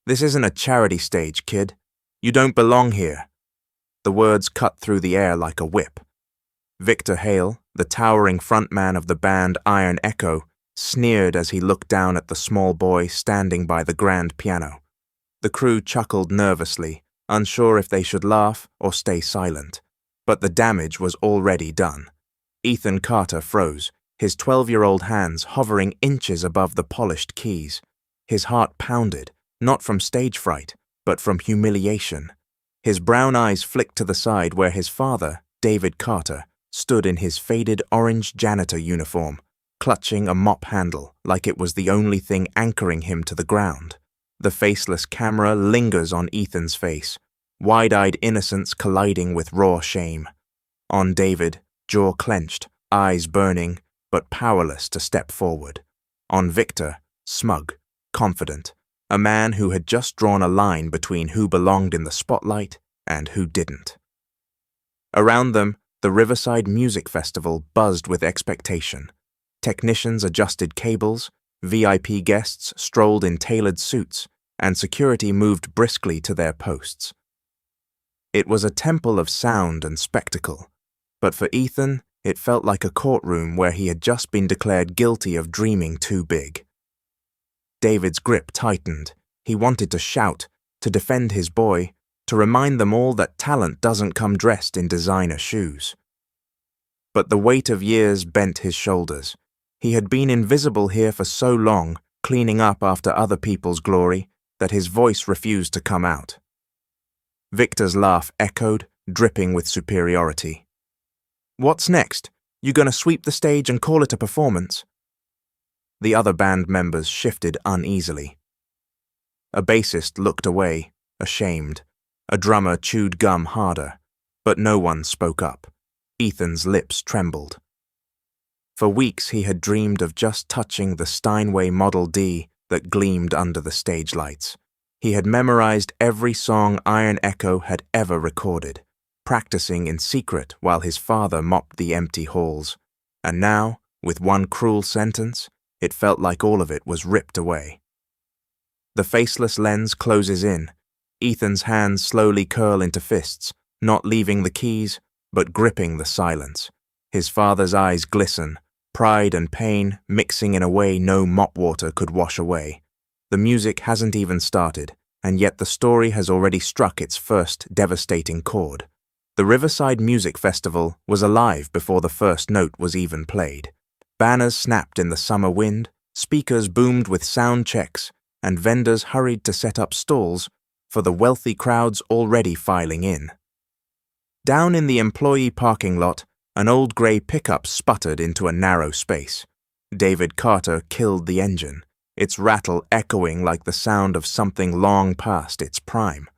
"This isn't a charity stage, kid. You don't belong here." The words cut through the air like a whip. Victor Hale, the towering frontman of the band Iron Echo, sneered as he looked down at the small boy standing by the grand piano. The crew chuckled nervously, unsure if they should laugh or stay silent. But the damage was already done. Ethan Carter froze, his 12-year-old hands hovering inches above the polished keys. His heart pounded, not from stage fright, but from humiliation. His brown eyes flicked to the side where his father, David Carter, stood in his faded orange janitor uniform, clutching a mop handle like it was the only thing anchoring him to the ground. The faceless camera lingers on Ethan's face, wide-eyed innocence colliding with raw shame. On David, jaw clenched, eyes burning, but powerless to step forward. On Victor, smug, confident, a man who had just drawn a line between who belonged in the spotlight and who didn't. Around them, the Riverside Music Festival buzzed with expectation. Technicians adjusted cables, VIP guests strolled in tailored suits, and security moved briskly to their posts. It was a temple of sound and spectacle, but for Ethan, it felt like a courtroom where he had just been declared guilty of dreaming too big. David's grip tightened. He wanted to shout, to defend his boy, to remind them all that talent doesn't come dressed in designer shoes. But the weight of years bent his shoulders. He had been invisible here for so long, cleaning up after other people's glory, that his voice refused to come out. Victor's laugh echoed, dripping with superiority. "What's next? You gonna sweep the stage and call it a performance?" The other band members shifted uneasily. A bassist looked away, ashamed. A drummer chewed gum harder, but no one spoke up. Ethan's lips trembled. For weeks he had dreamed of just touching the Steinway Model D that gleamed under the stage lights. He had memorized every song Iron Echo had ever recorded, practicing in secret while his father mopped the empty halls. And now, with one cruel sentence, it felt like all of it was ripped away. The faceless lens closes in. Ethan's hands slowly curl into fists, not leaving the keys, but gripping the silence. His father's eyes glisten, pride and pain mixing in a way no mop water could wash away. The music hasn't even started, and yet the story has already struck its first devastating chord. The Riverside Music Festival was alive before the first note was even played. Banners snapped in the summer wind, speakers boomed with sound checks, and vendors hurried to set up stalls for the wealthy crowds already filing in. Down in the employee parking lot, an old grey pickup sputtered into a narrow space. David Carter killed the engine, its rattle echoing like the sound of something long past its prime.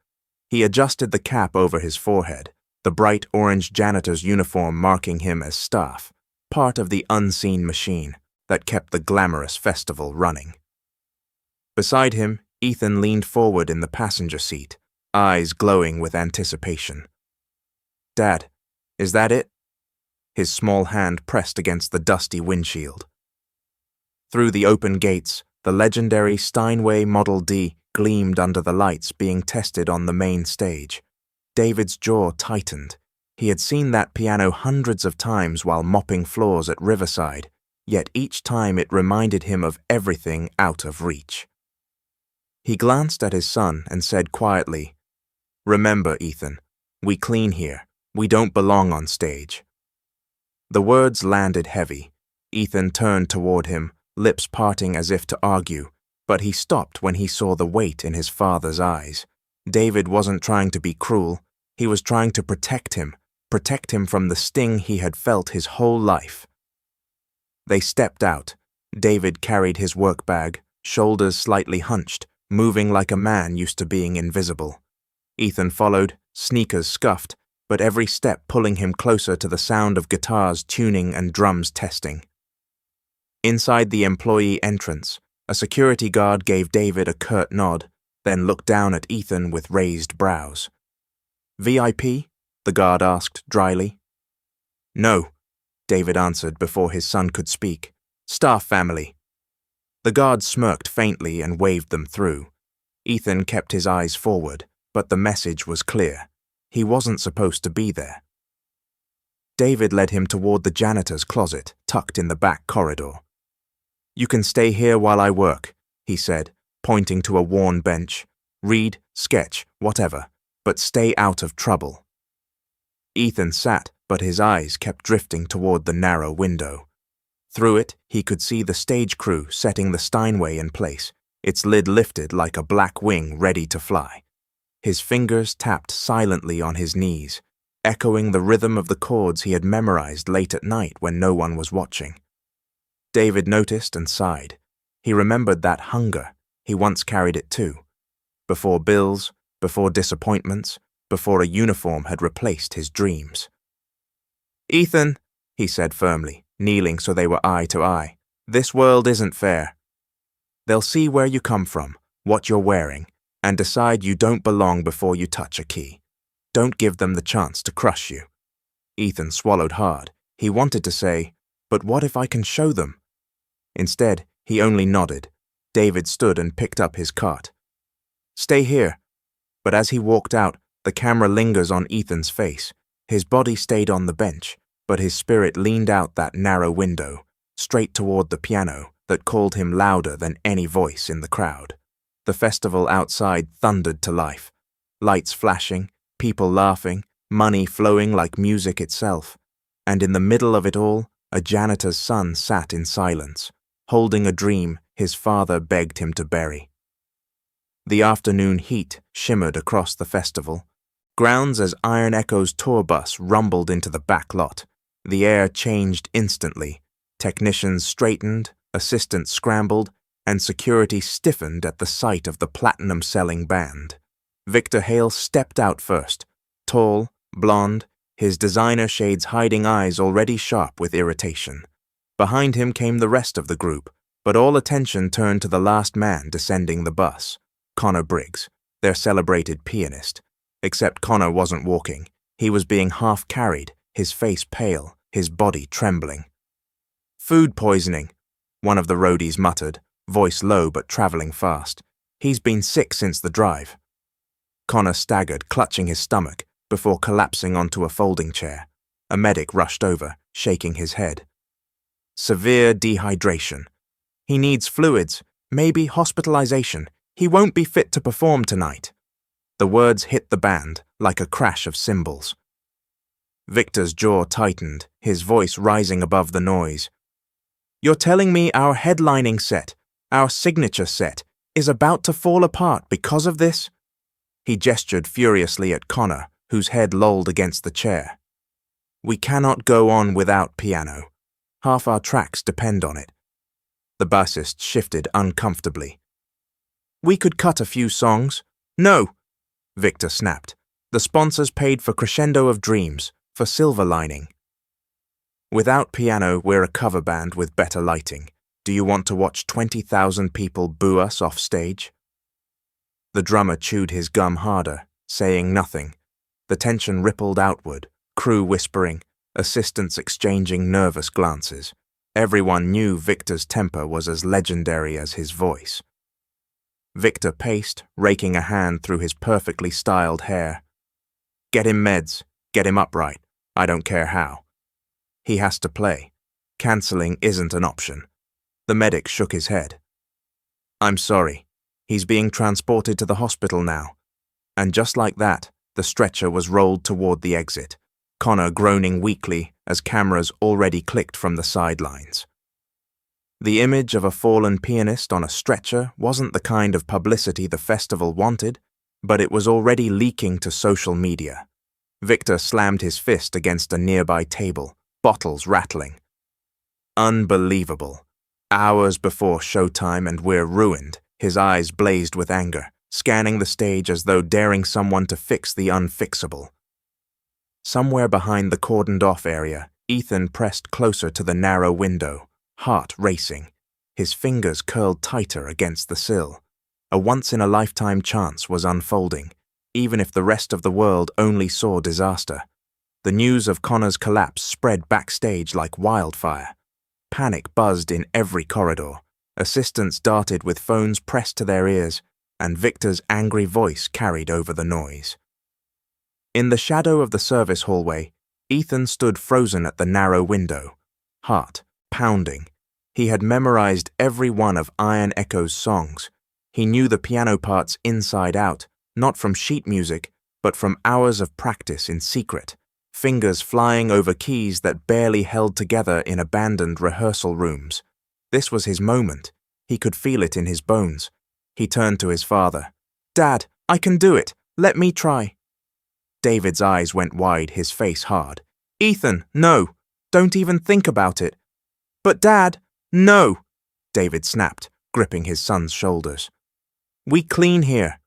He adjusted the cap over his forehead, the bright orange janitor's uniform marking him as staff, part of the unseen machine that kept the glamorous festival running. Beside him, Ethan leaned forward in the passenger seat, eyes glowing with anticipation. "Dad, is that it?" His small hand pressed against the dusty windshield. Through the open gates, the legendary Steinway Model D gleamed under the lights being tested on the main stage. David's jaw tightened. He had seen that piano hundreds of times while mopping floors at Riverside, yet each time it reminded him of everything out of reach. He glanced at his son and said quietly, "Remember, Ethan, we clean here. We don't belong on stage." The words landed heavy. Ethan turned toward him, lips parting as if to argue, but he stopped when he saw the weight in his father's eyes. David wasn't trying to be cruel. He was trying to protect him from the sting he had felt his whole life. They stepped out. David carried his work bag, shoulders slightly hunched, moving like a man used to being invisible. Ethan followed, sneakers scuffed, but every step pulling him closer to the sound of guitars tuning and drums testing. Inside the employee entrance, a security guard gave David a curt nod, then looked down at Ethan with raised brows. "VIP?" the guard asked dryly. "No," David answered before his son could speak. "Staff family." The guard smirked faintly and waved them through. Ethan kept his eyes forward, but the message was clear. He wasn't supposed to be there. David led him toward the janitor's closet, tucked in the back corridor. "You can stay here while I work," he said, pointing to a worn bench. "Read, sketch, whatever, but stay out of trouble." Ethan sat, but his eyes kept drifting toward the narrow window. Through it, he could see the stage crew setting the Steinway in place, its lid lifted like a black wing ready to fly. His fingers tapped silently on his knees, echoing the rhythm of the chords he had memorized late at night when no one was watching. David noticed and sighed. He remembered that hunger. He once carried it too. Before bills, before disappointments, before a uniform had replaced his dreams. "Ethan," he said firmly, kneeling so they were eye to eye, "this world isn't fair. They'll see where you come from, what you're wearing, and decide you don't belong before you touch a key. Don't give them the chance to crush you." Ethan swallowed hard. He wanted to say, "But what if I can show them?" Instead, he only nodded. David stood and picked up his cart. "Stay here." But as he walked out, the camera lingers on Ethan's face. His body stayed on the bench, but his spirit leaned out that narrow window, straight toward the piano that called him louder than any voice in the crowd. The festival outside thundered to life. Lights flashing, people laughing, money flowing like music itself. And in the middle of it all, a janitor's son sat in silence, holding a dream his father begged him to bury. The afternoon heat shimmered across the festival. Grounds as Iron Echo's tour bus rumbled into the back lot. The air changed instantly. Technicians straightened, assistants scrambled, and security stiffened at the sight of the platinum-selling band. Victor Hale stepped out first, tall, blonde, his designer shades hiding eyes already sharp with irritation. Behind him came the rest of the group, but all attention turned to the last man descending the bus, Connor Briggs, their celebrated pianist. Except Connor wasn't walking. He was being half carried, his face pale, his body trembling. "Food poisoning," one of the roadies muttered, voice low but traveling fast. "He's been sick since the drive." Connor staggered, clutching his stomach, before collapsing onto a folding chair. A medic rushed over, shaking his head. "Severe dehydration. He needs fluids, maybe hospitalization. He won't be fit to perform tonight." The words hit the band like a crash of cymbals. Victor's jaw tightened, his voice rising above the noise. "You're telling me our headlining set, our signature set, is about to fall apart because of this?" He gestured furiously at Connor, whose head lolled against the chair. "We cannot go on without piano. Half our tracks depend on it." The bassist shifted uncomfortably. "We could cut a few songs." "No!" Victor snapped. "The sponsors paid for Crescendo of Dreams, for Silver Lining. Without piano, we're a cover band with better lighting. Do you want to watch 20,000 people boo us off stage?" The drummer chewed his gum harder, saying nothing. The tension rippled outward, crew whispering, assistants exchanging nervous glances. Everyone knew Victor's temper was as legendary as his voice. Victor paced, raking a hand through his perfectly styled hair. "Get him meds. Get him upright. I don't care how. He has to play. Cancelling isn't an option." The medic shook his head. "I'm sorry. He's being transported to the hospital now." And just like that, the stretcher was rolled toward the exit, Connor groaning weakly as cameras already clicked from the sidelines. The image of a fallen pianist on a stretcher wasn't the kind of publicity the festival wanted, but it was already leaking to social media. Victor slammed his fist against a nearby table, bottles rattling. "Unbelievable. Hours before showtime and we're ruined." His eyes blazed with anger, scanning the stage as though daring someone to fix the unfixable. Somewhere behind the cordoned-off area, Ethan pressed closer to the narrow window, heart racing. His fingers curled tighter against the sill. A once-in-a-lifetime chance was unfolding, even if the rest of the world only saw disaster. The news of Connor's collapse spread backstage like wildfire. Panic buzzed in every corridor. Assistants darted with phones pressed to their ears, and Victor's angry voice carried over the noise. In the shadow of the service hallway, Ethan stood frozen at the narrow window, heart pounding. He had memorized every one of Iron Echo's songs. He knew the piano parts inside out, not from sheet music, but from hours of practice in secret, fingers flying over keys that barely held together in abandoned rehearsal rooms. This was his moment. He could feel it in his bones. He turned to his father. "Dad, I can do it. Let me try." David's eyes went wide, his face hard. "Ethan, no. Don't even think about it." "But Dad, no," David snapped, gripping his son's shoulders. "We clean here."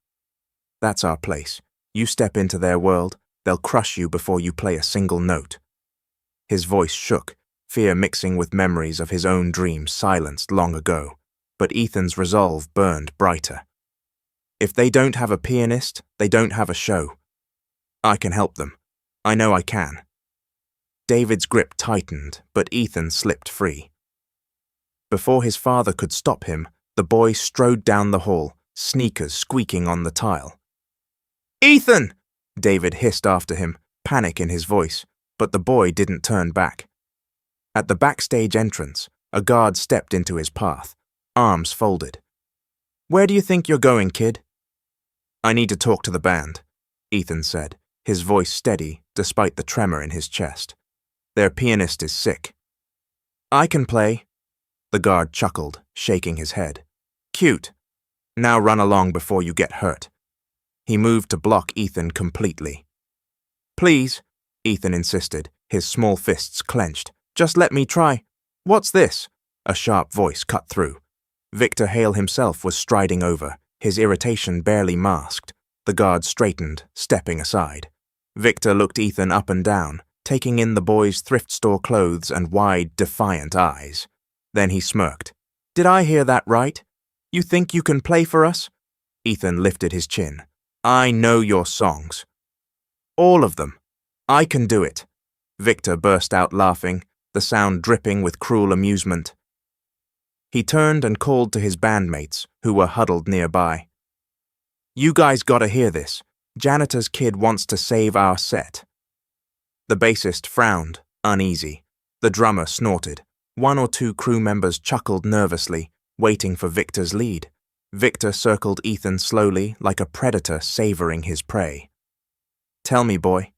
"That's our place. You step into their world, they'll crush you before you play a single note." His voice shook, fear mixing with memories of his own dreams silenced long ago, but Ethan's resolve burned brighter. "If they don't have a pianist, they don't have a show. I can help them. I know I can." David's grip tightened, but Ethan slipped free. Before his father could stop him, the boy strode down the hall, sneakers squeaking on the tile. "Ethan!" David hissed after him, panic in his voice, but the boy didn't turn back. At the backstage entrance, a guard stepped into his path, arms folded. "Where do you think you're going, kid?" "I need to talk to the band," Ethan said, his voice steady despite the tremor in his chest. "Their pianist is sick." "I can play." The guard chuckled, shaking his head. "Cute. Now run along before you get hurt." He moved to block Ethan completely. "Please," Ethan insisted, his small fists clenched. "Just let me try." "What's this?" A sharp voice cut through. Victor Hale himself was striding over, his irritation barely masked. The guard straightened, stepping aside. Victor looked Ethan up and down, taking in the boy's thrift store clothes and wide, defiant eyes. Then he smirked. "Did I hear that right? You think you can play for us?" Ethan lifted his chin. "I know your songs. All of them. I can do it." Victor burst out laughing, the sound dripping with cruel amusement. He turned and called to his bandmates, who were huddled nearby. "You guys gotta hear this. Janitor's kid wants to save our set." The bassist frowned, uneasy. The drummer snorted. One or two crew members chuckled nervously, waiting for Victor's lead. Victor circled Ethan slowly, like a predator savoring his prey. "Tell me, boy,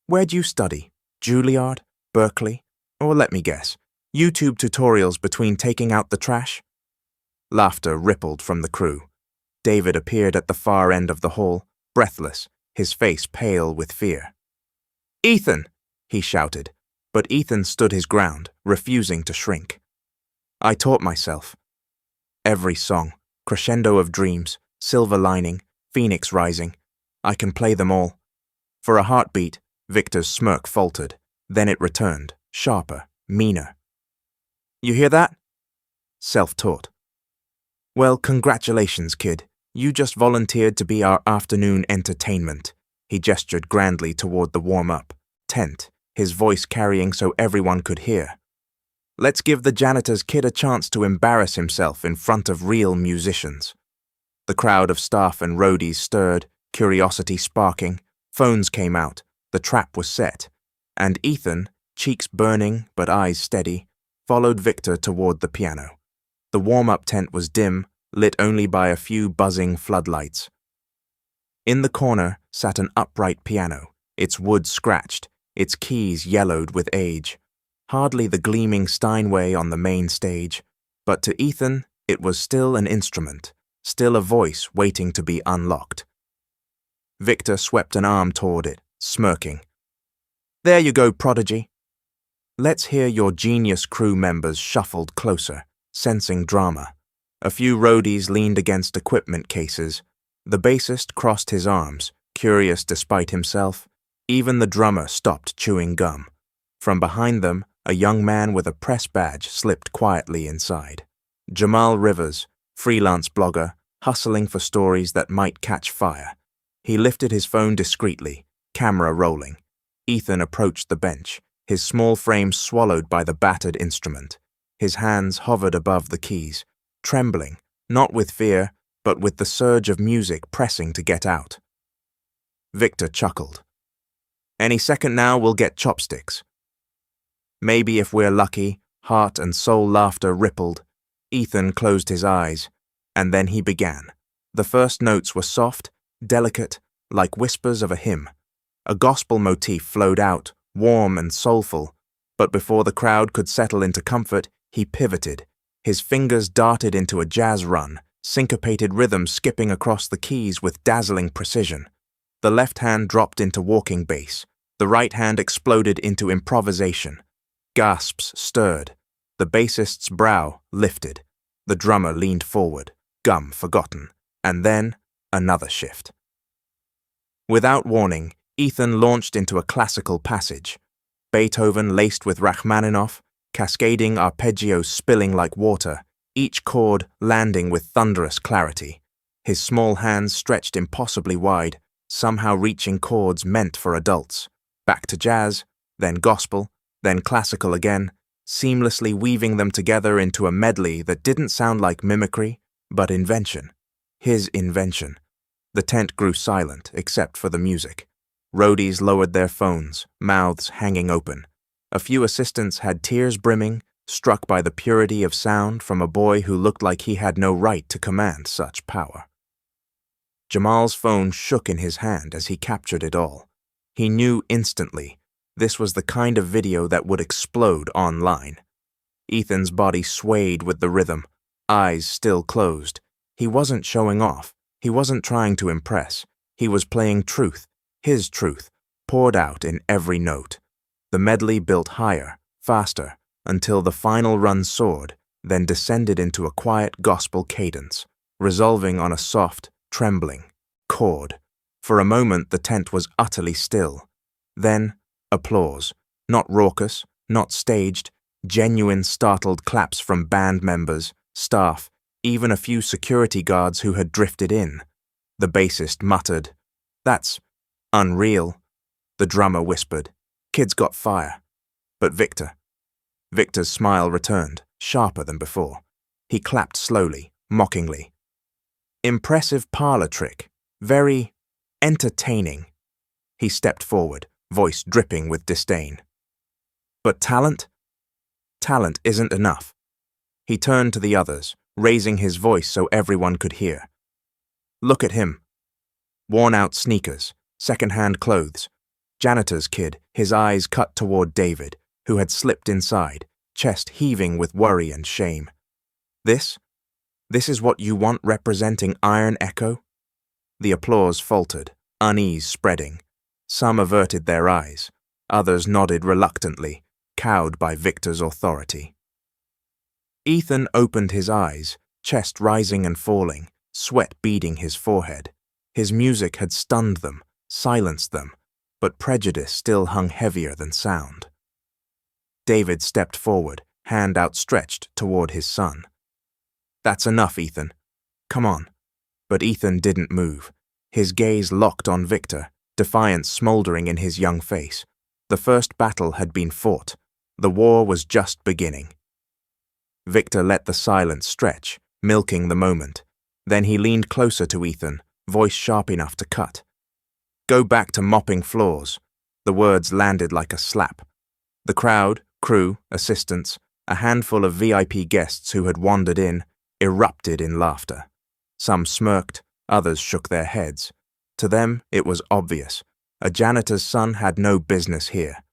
where'd you study? Juilliard? Berkeley? Or let me guess, YouTube tutorials between taking out the trash?" Laughter rippled from the crew. David appeared at the far end of the hall, breathless, his face pale with fear. "Ethan!" he shouted, but Ethan stood his ground, refusing to shrink. "I taught myself. Every song, Crescendo of Dreams, Silver Lining, Phoenix Rising. I can play them all." For a heartbeat, Victor's smirk faltered. Then it returned, sharper, meaner. "You hear that? Self-taught. Well, congratulations, kid. You just volunteered to be our afternoon entertainment." He gestured grandly toward the warm-up tent, his voice carrying so everyone could hear. "Let's give the janitor's kid a chance to embarrass himself in front of real musicians." The crowd of staff and roadies stirred, curiosity sparking. Phones came out, the trap was set, and Ethan, cheeks burning but eyes steady, followed Victor toward the piano. The warm-up tent was dim, lit only by a few buzzing floodlights. In the corner sat an upright piano, its wood scratched, its keys yellowed with age. Hardly the gleaming Steinway on the main stage, but to Ethan it was still an instrument, still a voice waiting to be unlocked. Victor swept an arm toward it, smirking. "There you go, prodigy." Let's hear your genius crew members shuffled closer, sensing drama. A few roadies leaned against equipment cases. The bassist crossed his arms, curious despite himself. Even the drummer stopped chewing gum. From behind them, a young man with a press badge slipped quietly inside. Jamal Rivers, freelance blogger, hustling for stories that might catch fire. He lifted his phone discreetly, camera rolling. Ethan approached the bench, his small frame swallowed by the battered instrument. His hands hovered above the keys, trembling, not with fear, but with the surge of music pressing to get out. Victor chuckled. Any second now we'll get chopsticks. Maybe if we're lucky, heart and soul laughter rippled. Ethan closed his eyes, and then he began. The first notes were soft, delicate, like whispers of a hymn. A gospel motif flowed out, warm and soulful, but before the crowd could settle into comfort, he pivoted. His fingers darted into a jazz run, syncopated rhythm skipping across the keys with dazzling precision. The left hand dropped into walking bass. The right hand exploded into improvisation. Gasps stirred. The bassist's brow lifted. The drummer leaned forward, gum forgotten, and then another shift. Without warning, Ethan launched into a classical passage. Beethoven laced with Rachmaninoff, cascading arpeggios spilling like water, each chord landing with thunderous clarity. His small hands stretched impossibly wide, somehow reaching chords meant for adults. Back to jazz, then gospel, then classical again, seamlessly weaving them together into a medley that didn't sound like mimicry, but invention. His invention. The tent grew silent, except for the music. Roadies lowered their phones, mouths hanging open. A few assistants had tears brimming, struck by the purity of sound from a boy who looked like he had no right to command such power. Jamal's phone shook in his hand as he captured it all. He knew instantly this was the kind of video that would explode online. Ethan's body swayed with the rhythm, eyes still closed. He wasn't showing off. He wasn't trying to impress. He was playing truth, his truth, poured out in every note. The medley built higher, faster, until the final run soared, then descended into a quiet gospel cadence, resolving on a soft, trembling chord. For a moment the tent was utterly still. Then, applause, not raucous, not staged, genuine startled claps from band members, staff, even a few security guards who had drifted in. The bassist muttered, "That's unreal." The drummer whispered, "Kid's got fire." But Victor's smile returned, sharper than before. He clapped slowly, mockingly. "Impressive parlor trick. Very entertaining." He stepped forward, voice dripping with disdain. "But talent? Talent isn't enough." He turned to the others, raising his voice so everyone could hear. "Look at him. Worn-out sneakers, second-hand clothes. Janitor's kid, his eyes cut toward David, who had slipped inside, chest heaving with worry and shame. This is what you want representing Iron Echo?" The applause faltered, unease spreading. Some averted their eyes. Others nodded reluctantly, cowed by Victor's authority. Ethan opened his eyes, chest rising and falling, sweat beading his forehead. His music had stunned them, silenced them, but prejudice still hung heavier than sound. David stepped forward, hand outstretched toward his son. "That's enough, Ethan. Come on." But Ethan didn't move. His gaze locked on Victor, defiance smoldering in his young face. The first battle had been fought. The war was just beginning. Victor let the silence stretch, milking the moment. Then he leaned closer to Ethan, voice sharp enough to cut. "Go back to mopping floors." The words landed like a slap. The crowd, crew, assistants, a handful of VIP guests who had wandered in, erupted in laughter. Some smirked, others shook their heads. To them, it was obvious. A janitor's son had no business here.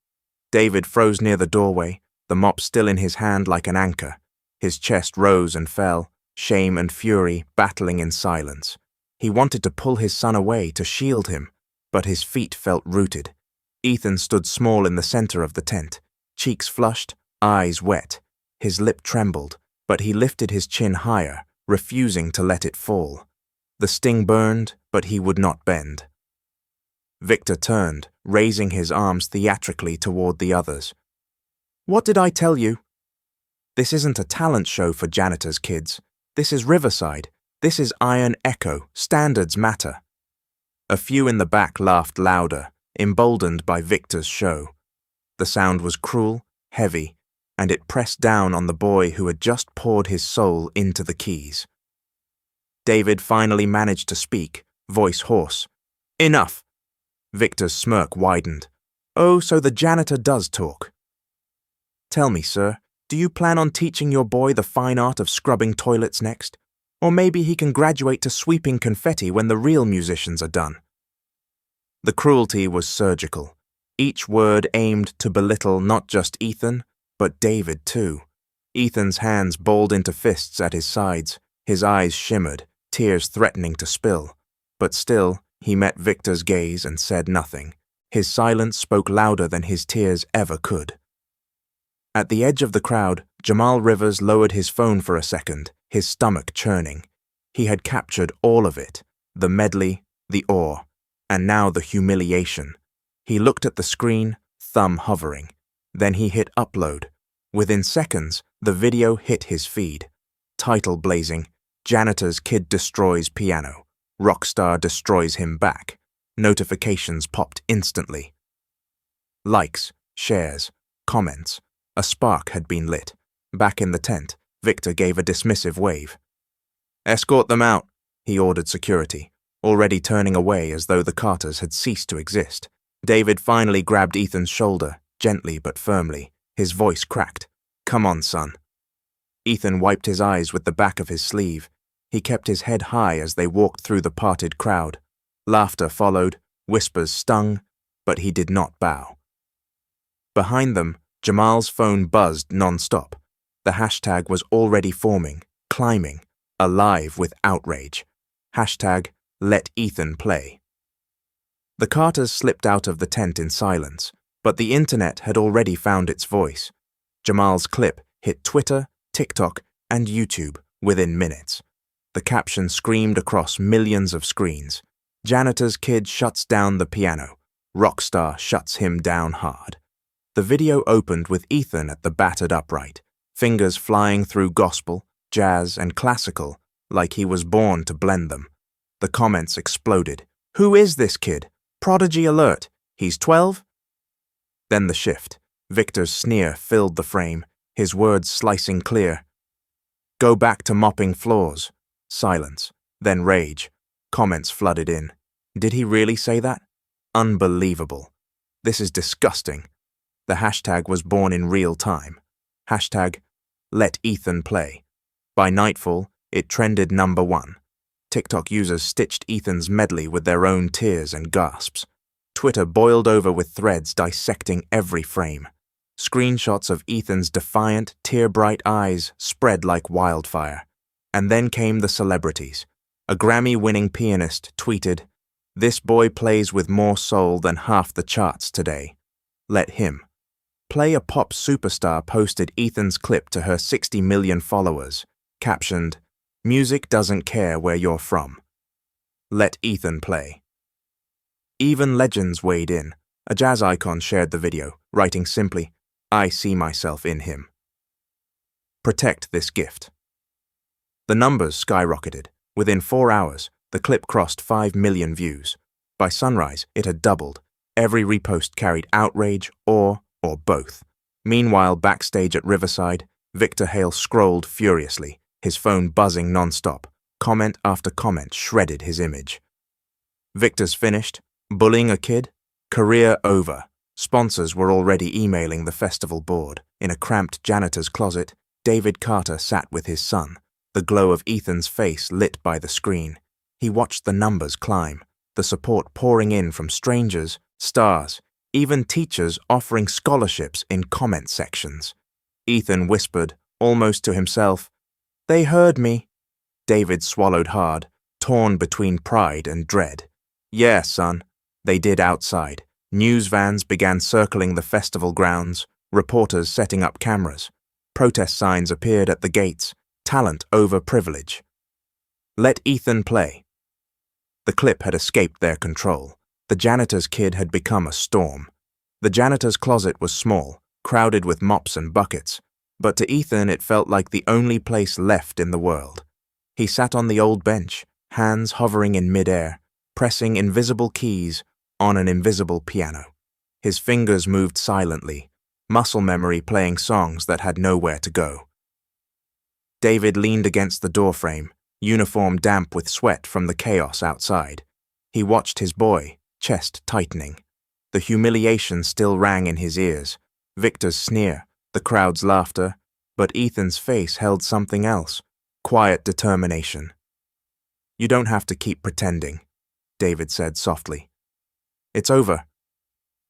David froze near the doorway, the mop still in his hand like an anchor. His chest rose and fell, shame and fury battling in silence. He wanted to pull his son away to shield him, but his feet felt rooted. Ethan stood small in the center of the tent, cheeks flushed, eyes wet. His lip trembled, but he lifted his chin higher, refusing to let it fall. The sting burned, but he would not bend. Victor turned, raising his arms theatrically toward the others. "What did I tell you? This isn't a talent show for Janitor's kids. This is Riverside. This is Iron Echo. Standards matter." A few in the back laughed louder, emboldened by Victor's show. The sound was cruel, heavy, and it pressed down on the boy who had just poured his soul into the keys. David finally managed to speak, voice hoarse. "Enough!" Victor's smirk widened. "Oh, so the janitor does talk. Tell me, sir, do you plan on teaching your boy the fine art of scrubbing toilets next? Or maybe he can graduate to sweeping confetti when the real musicians are done?" The cruelty was surgical, each word aimed to belittle not just Ethan, but David too. Ethan's hands balled into fists at his sides, his eyes shimmered, tears threatening to spill. But still, he met Victor's gaze and said nothing. His silence spoke louder than his tears ever could. At the edge of the crowd, Jamal Rivers lowered his phone for a second, his stomach churning. He had captured all of it, the medley, the awe, and now the humiliation. He looked at the screen, thumb hovering. Then he hit upload. Within seconds, the video hit his feed. Title blazing, "Janitor's Kid Destroys Piano. Rockstar Destroys Him Back." Notifications popped instantly. Likes, shares, comments. A spark had been lit. Back in the tent, Victor gave a dismissive wave. "Escort them out," he ordered security, already turning away as though the Carters had ceased to exist. David finally grabbed Ethan's shoulder, gently but firmly. His voice cracked. "Come on, son." Ethan wiped his eyes with the back of his sleeve. He kept his head high as they walked through the parted crowd. Laughter followed, whispers stung, but he did not bow. Behind them, Jamal's phone buzzed non-stop. The hashtag was already forming, climbing, alive with outrage. Hashtag Let Ethan Play. The Carters slipped out of the tent in silence, but the internet had already found its voice. Jamal's clip hit Twitter, TikTok, and YouTube within minutes. The caption screamed across millions of screens. "Janitor's kid shuts down the piano. Rockstar shuts him down hard." The video opened with Ethan at the battered upright, fingers flying through gospel, jazz, and classical, like he was born to blend them. The comments exploded. "Who is this kid? Prodigy alert. He's 12? Then the shift. Victor's sneer filled the frame, his words slicing clear. "Go back to mopping floors." Silence. Then rage. Comments flooded in. Did he really say that? Unbelievable. This is disgusting. The hashtag was born in real time. Hashtag Let Ethan Play. By nightfall, it trended #1. TikTok users stitched Ethan's medley with their own tears and gasps. Twitter boiled over with threads dissecting every frame. Screenshots of Ethan's defiant, tear-bright eyes spread like wildfire. And then came the celebrities. A Grammy-winning pianist tweeted, "This boy plays with more soul than half the charts today. Let him." Play a Pop superstar posted Ethan's clip to her 60 million followers, captioned, "Music doesn't care where you're from. Let Ethan play." Even legends weighed in. A jazz icon shared the video, writing simply, "I see myself in him." Protect this gift. The numbers skyrocketed. Within 4 hours, the clip crossed 5 million views. By sunrise, it had doubled. Every repost carried outrage, awe, or both. Meanwhile, backstage at Riverside, Victor Hale scrolled furiously, his phone buzzing non-stop. Comment after comment shredded his image. Victor's finished. Bullying a kid? Career over. Sponsors were already emailing the festival board. In a cramped janitor's closet, David Carter sat with his son, the glow of Ethan's face lit by the screen. He watched the numbers climb, the support pouring in from strangers, stars, even teachers offering scholarships in comment sections. Ethan whispered, almost to himself, "They heard me." David swallowed hard, torn between pride and dread. "Yeah, son." They did outside. News vans began circling the festival grounds, reporters setting up cameras. Protest signs appeared at the gates, talent over privilege. Let Ethan play. The clip had escaped their control. The janitor's kid had become a storm. The janitor's closet was small, crowded with mops and buckets, but to Ethan it felt like the only place left in the world. He sat on the old bench, hands hovering in midair, pressing invisible keys on an invisible piano. His fingers moved silently, muscle memory playing songs that had nowhere to go. David leaned against the doorframe, uniform damp with sweat from the chaos outside. He watched his boy, chest tightening. The humiliation still rang in his ears, Victor's sneer, the crowd's laughter, but Ethan's face held something else, quiet determination. "You don't have to keep pretending," David said softly. "It's over."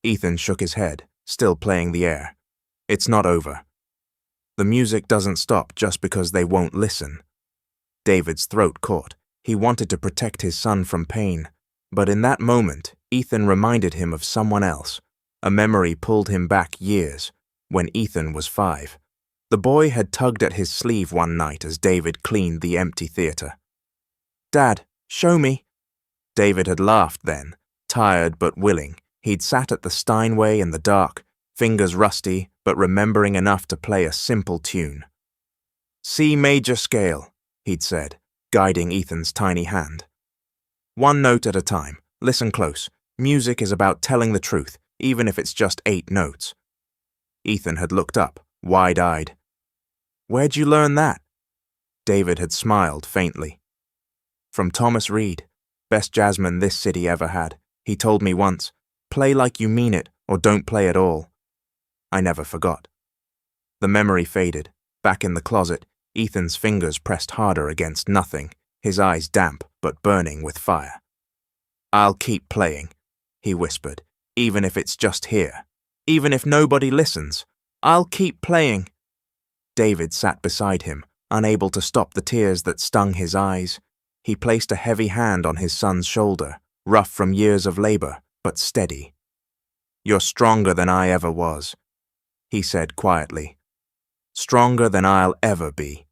Ethan shook his head, still playing the air. "It's not over. The music doesn't stop just because they won't listen." David's throat caught. He wanted to protect his son from pain, but in that moment, Ethan reminded him of someone else. A memory pulled him back years, when Ethan was 5. The boy had tugged at his sleeve one night as David cleaned the empty theater. "Dad, show me." David had laughed then, tired but willing. He'd sat at the Steinway in the dark, fingers rusty, but remembering enough to play a simple tune. "C major scale," he'd said, guiding Ethan's tiny hand. "One note at a time. Listen close. Music is about telling the truth, even if it's just 8 notes. Ethan had looked up, wide-eyed. "Where'd you learn that?" David had smiled faintly. "From Thomas Reed, best jazzman this city ever had. He told me once, 'Play like you mean it, or don't play at all.' I never forgot." The memory faded. Back in the closet, Ethan's fingers pressed harder against nothing, his eyes damp but burning with fire. "I'll keep playing," he whispered, "even if it's just here. Even if nobody listens. I'll keep playing." David sat beside him, unable to stop the tears that stung his eyes. He placed a heavy hand on his son's shoulder, rough from years of labor, but steady. "You're stronger than I ever was," he said quietly. "Stronger than I'll ever be."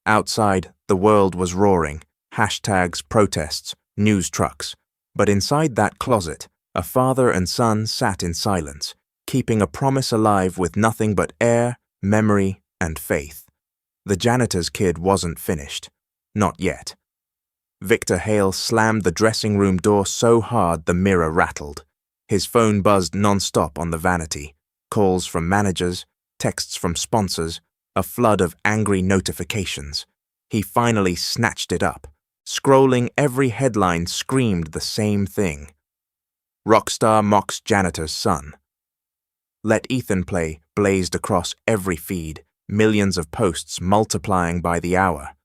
Outside, the world was roaring, hashtags, protests, news trucks. But inside that closet, a father and son sat in silence, keeping a promise alive with nothing but air, memory, and faith. The janitor's kid wasn't finished. Not yet. Victor Hale slammed the dressing room door so hard the mirror rattled. His phone buzzed non-stop on the vanity. Calls from managers, texts from sponsors, a flood of angry notifications. He finally snatched it up. Scrolling, every headline screamed the same thing. "Rockstar mocks janitor's son." "Let Ethan play" blazed across every feed, millions of posts multiplying by the hour.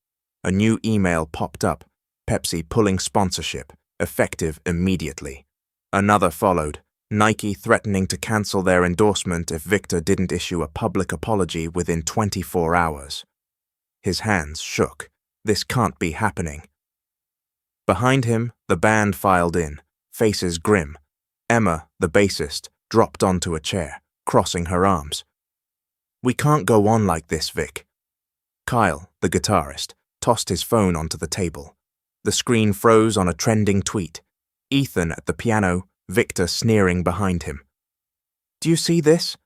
A new email popped up, Pepsi pulling sponsorship, effective immediately. Another followed, Nike threatening to cancel their endorsement if Victor didn't issue a public apology within 24 hours. His hands shook. This can't be happening. Behind him, the band filed in, faces grim. Emma, the bassist, dropped onto a chair, crossing her arms. "We can't go on like this, Vic." Kyle, the guitarist, tossed his phone onto the table. The screen froze on a trending tweet. Ethan at the piano, Victor sneering behind him. "Do you see this?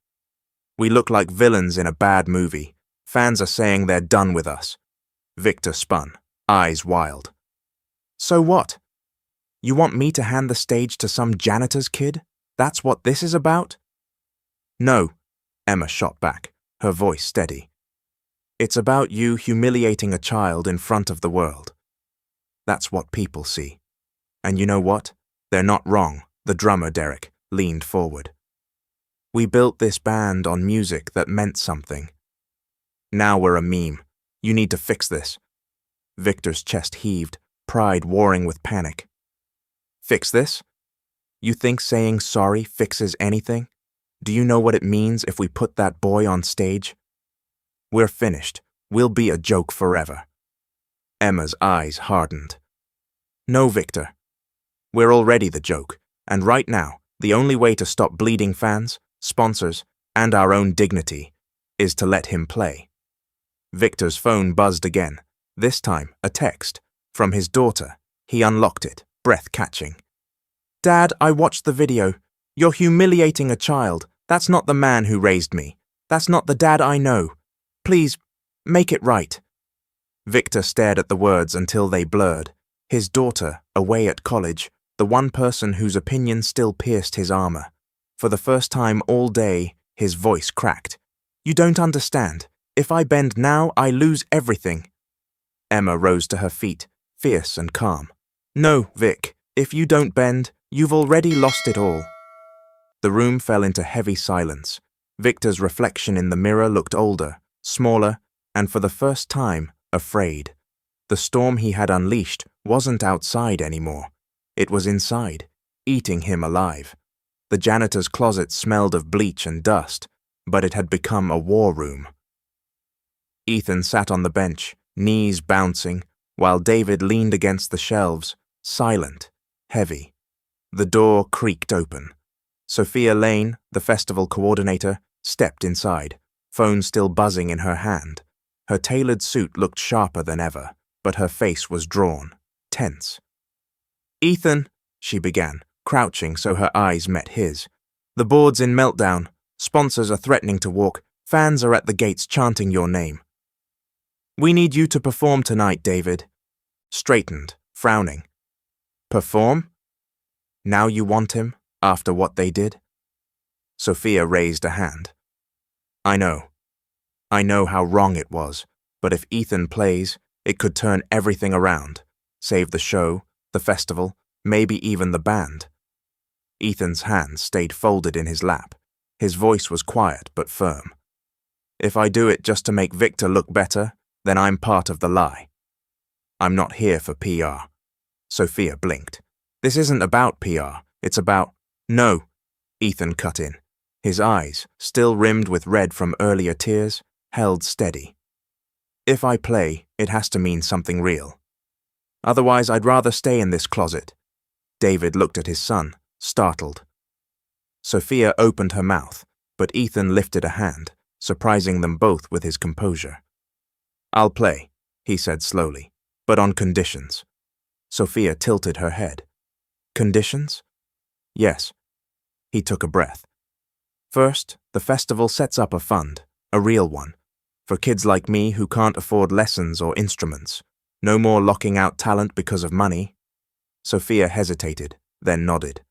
We look like villains in a bad movie. Fans are saying they're done with us." Victor spun, eyes wild. "So what? You want me to hand the stage to some janitor's kid? That's what this is about?" "No," Emma shot back, her voice steady. "It's about you humiliating a child in front of the world. That's what people see. And you know what? They're not wrong," the drummer, Derek, leaned forward. "We built this band on music that meant something. Now we're a meme. You need to fix this." Victor's chest heaved, pride warring with panic. "Fix this? You think saying sorry fixes anything? Do you know what it means if we put that boy on stage? We're finished. We'll be a joke forever." Emma's eyes hardened. "No, Victor. We're already the joke, and right now, the only way to stop bleeding fans, sponsors, and our own dignity is to let him play." Victor's phone buzzed again, this time a text. From his daughter, he unlocked it, breath-catching. "Dad, I watched the video. You're humiliating a child. That's not the man who raised me. That's not the dad I know. Please, make it right." Victor stared at the words until they blurred. His daughter, away at college, the one person whose opinion still pierced his armor. For the first time all day, his voice cracked. "You don't understand. If I bend now, I lose everything." Emma rose to her feet, fierce and calm. No, Vic, if you don't bend, you've already lost it all. The room fell into heavy silence. Victor's reflection in the mirror looked older, smaller, and for the first time, afraid. The storm he had unleashed wasn't outside anymore. It was inside, eating him alive. The janitor's closet smelled of bleach and dust, but it had become a war room. Ethan sat on the bench, knees bouncing, while David leaned against the shelves, silent, heavy. The door creaked open. Sophia Lane, the festival coordinator, stepped inside, phone still buzzing in her hand. Her tailored suit looked sharper than ever, but her face was drawn, tense. "Ethan," she began, crouching so her eyes met his. "The board's in meltdown. Sponsors are threatening to walk. Fans are at the gates chanting your name. We need you to perform tonight, David." Straightened, frowning. "Perform? Now you want him, after what they did?" Sophia raised a hand. I know how wrong it was, but if Ethan plays, it could turn everything around, save the show, the festival, maybe even the band." Ethan's hands stayed folded in his lap. His voice was quiet but firm. "If I do it just to make Victor look better, then I'm part of the lie. I'm not here for PR." Sophia blinked. "This isn't about PR, it's about—" "No," Ethan cut in. His eyes, still rimmed with red from earlier tears, held steady. "If I play, it has to mean something real. Otherwise, I'd rather stay in this closet." David looked at his son, startled. Sophia opened her mouth, but Ethan lifted a hand, surprising them both with his composure. "I'll play," he said slowly, "but on conditions." Sophia tilted her head. "Conditions?" "Yes." He took a breath. "First, the festival sets up a fund, a real one, for kids like me who can't afford lessons or instruments. No more locking out talent because of money." Sophia hesitated, then nodded.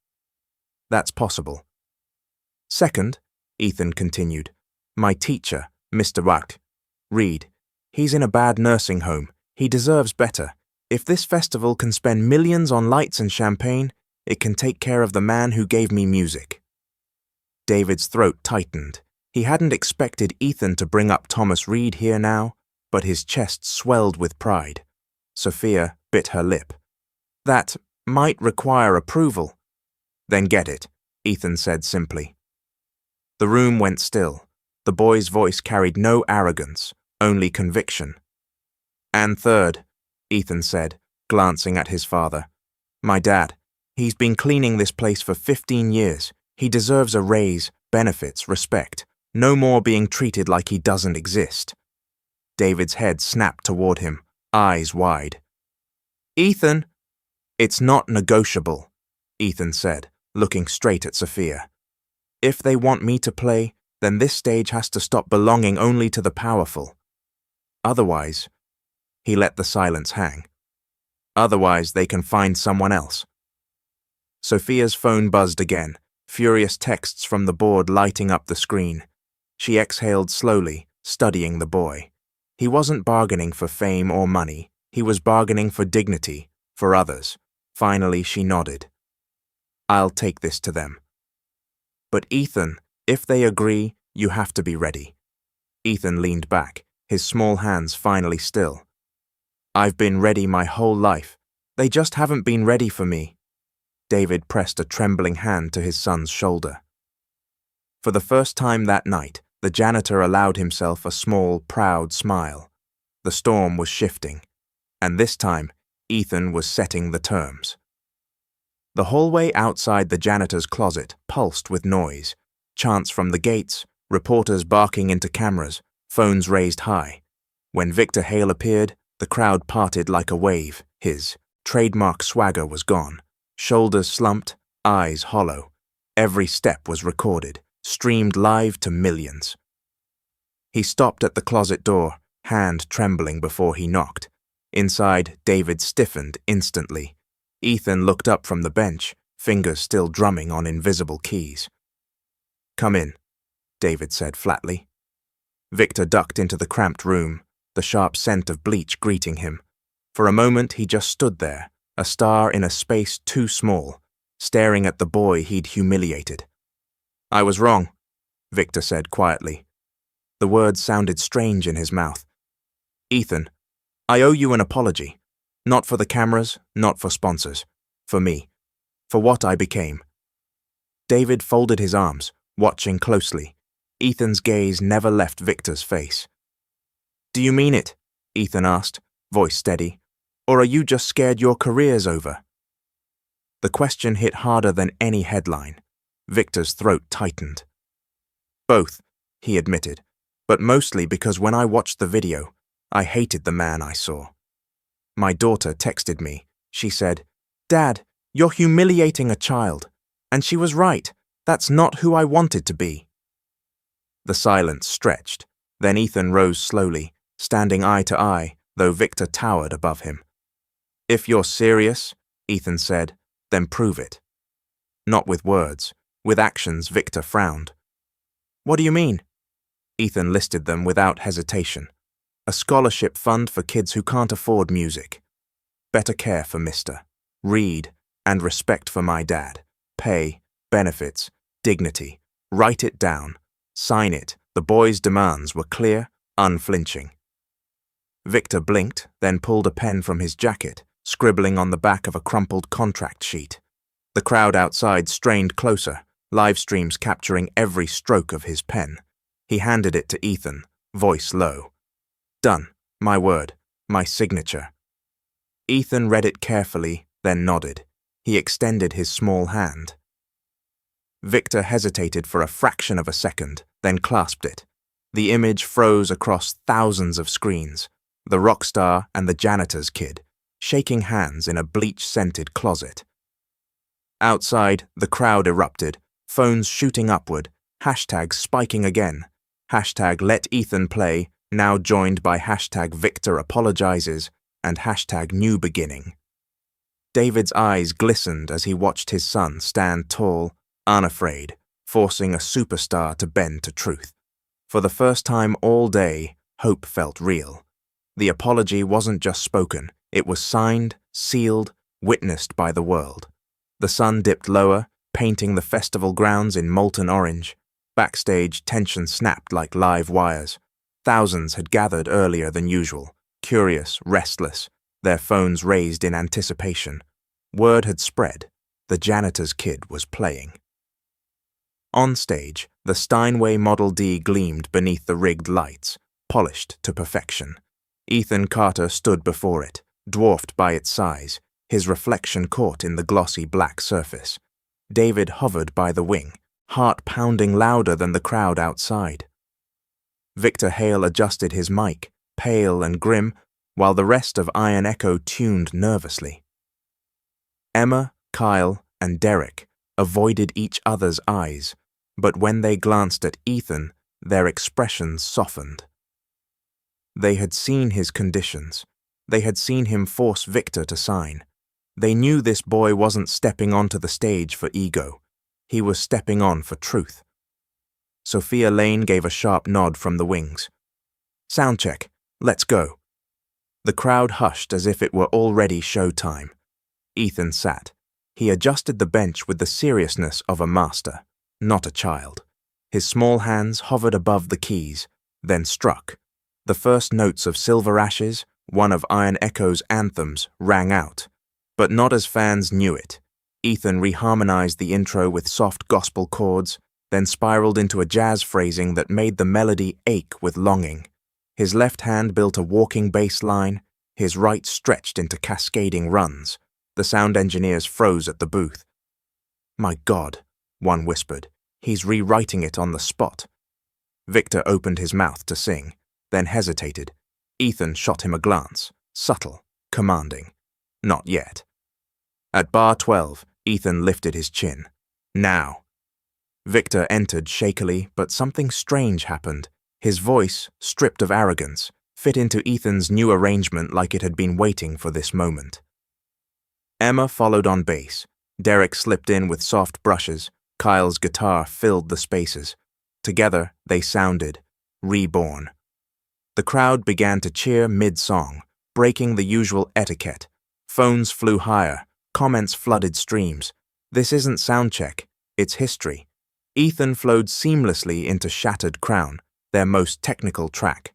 "That's possible." "Second," Ethan continued, "my teacher, Mr. Reed, he's in a bad nursing home. He deserves better. If this festival can spend millions on lights and champagne, it can take care of the man who gave me music." David's throat tightened. He hadn't expected Ethan to bring up Thomas Reed here now, but his chest swelled with pride. Sophia bit her lip. "That might require approval." "Then get it," Ethan said simply. The room went still. The boy's voice carried no arrogance, only conviction. "And third," Ethan said, glancing at his father, "my dad. He's been cleaning this place for 15 years. He deserves a raise, benefits, respect. No more being treated like he doesn't exist." David's head snapped toward him, eyes wide. "Ethan!" "It's not negotiable," Ethan said, looking straight at Sophia. "If they want me to play, then this stage has to stop belonging only to the powerful. Otherwise," he let the silence hang, "otherwise they can find someone else." Sophia's phone buzzed again, furious texts from the board lighting up the screen. She exhaled slowly, studying the boy. He wasn't bargaining for fame or money. He was bargaining for dignity, for others. Finally, she nodded. "I'll take this to them." "But Ethan, if they agree, you have to be ready." Ethan leaned back, his small hands finally still. "I've been ready my whole life. They just haven't been ready for me." David pressed a trembling hand to his son's shoulder. For the first time that night, the janitor allowed himself a small, proud smile. The storm was shifting, and this time, Ethan was setting the terms. The hallway outside the janitor's closet pulsed with noise. Chants from the gates, reporters barking into cameras, phones raised high. When Victor Hale appeared, the crowd parted like a wave. His trademark swagger was gone. Shoulders slumped, eyes hollow. Every step was recorded, streamed live to millions. He stopped at the closet door, hand trembling before he knocked. Inside, David stiffened instantly. Ethan looked up from the bench, fingers still drumming on invisible keys. "Come in," David said flatly. Victor ducked into the cramped room, the sharp scent of bleach greeting him, For a moment he just stood there, a star in a space too small, staring at the boy he'd humiliated. "I was wrong," Victor said quietly. The words sounded strange in his mouth. "Ethan, I owe you an apology. Not for the cameras, not for sponsors. For me. For what I became." David folded his arms, watching closely. Ethan's gaze never left Victor's face. "Do you mean it?" Ethan asked, voice steady. "Or are you just scared your career's over?" The question hit harder than any headline. Victor's throat tightened. "Both," he admitted, "but mostly because when I watched the video, I hated the man I saw. My daughter texted me. She said, 'Dad, you're humiliating a child.' And she was right. That's not who I wanted to be." The silence stretched. Then Ethan rose slowly, standing eye to eye, though Victor towered above him. "If you're serious," Ethan said, "then prove it." Not with words. With actions, Victor frowned. "What do you mean?" Ethan listed them without hesitation. A scholarship fund for kids who can't afford music. Better care for Mr. Reed, and respect for my dad. Pay, benefits, dignity. Write it down. Sign it. The boy's demands were clear, unflinching. Victor blinked, then pulled a pen from his jacket, scribbling on the back of a crumpled contract sheet. The crowd outside strained closer, live streams capturing every stroke of his pen. He handed it to Ethan, voice low. "Done. My word. My signature." Ethan read it carefully, then nodded. He extended his small hand. Victor hesitated for a fraction of a second, then clasped it. The image froze across thousands of screens. The rock star and the janitor's kid, shaking hands in a bleach-scented closet. Outside, the crowd erupted, phones shooting upward, hashtags spiking again. Hashtag let Ethan play, now joined by hashtag Victor apologizes and hashtag new beginning. David's eyes glistened as he watched his son stand tall, unafraid, forcing a superstar to bend to truth. For the first time all day, hope felt real. The apology wasn't just spoken, it was signed, sealed, witnessed by the world. The sun dipped lower, painting the festival grounds in molten orange. Backstage, tension snapped like live wires. Thousands had gathered earlier than usual, curious, restless, their phones raised in anticipation. Word had spread. The janitor's kid was playing. On stage, the Steinway Model D gleamed beneath the rigged lights, polished to perfection. Ethan Carter stood before it, dwarfed by its size, his reflection caught in the glossy black surface. David hovered by the wing, heart pounding louder than the crowd outside. Victor Hale adjusted his mic, pale and grim, while the rest of Iron Echo tuned nervously. Emma, Kyle, and Derek avoided each other's eyes, but when they glanced at Ethan, their expressions softened. They had seen his conditions. They had seen him force Victor to sign. They knew this boy wasn't stepping onto the stage for ego. He was stepping on for truth. Sophia Lane gave a sharp nod from the wings. "Sound check. Let's go." The crowd hushed as if it were already showtime. Ethan sat. He adjusted the bench with the seriousness of a master, not a child. His small hands hovered above the keys, then struck. The first notes of Silver Ashes, one of Iron Echo's anthems, rang out. But not as fans knew it. Ethan reharmonized the intro with soft gospel chords, then spiraled into a jazz phrasing that made the melody ache with longing. His left hand built a walking bass line, his right stretched into cascading runs. The sound engineers froze at the booth. "My God," one whispered, "he's rewriting it on the spot." Victor opened his mouth to sing, then hesitated. Ethan shot him a glance, subtle, commanding. Not yet. At bar 12, Ethan lifted his chin. "Now." Victor entered shakily, but something strange happened. His voice, stripped of arrogance, fit into Ethan's new arrangement like it had been waiting for this moment. Emma followed on bass. Derek slipped in with soft brushes. Kyle's guitar filled the spaces. Together, they sounded, reborn. The crowd began to cheer mid-song, breaking the usual etiquette. Phones flew higher, comments flooded streams. This isn't soundcheck, it's history. Ethan flowed seamlessly into Shattered Crown, their most technical track.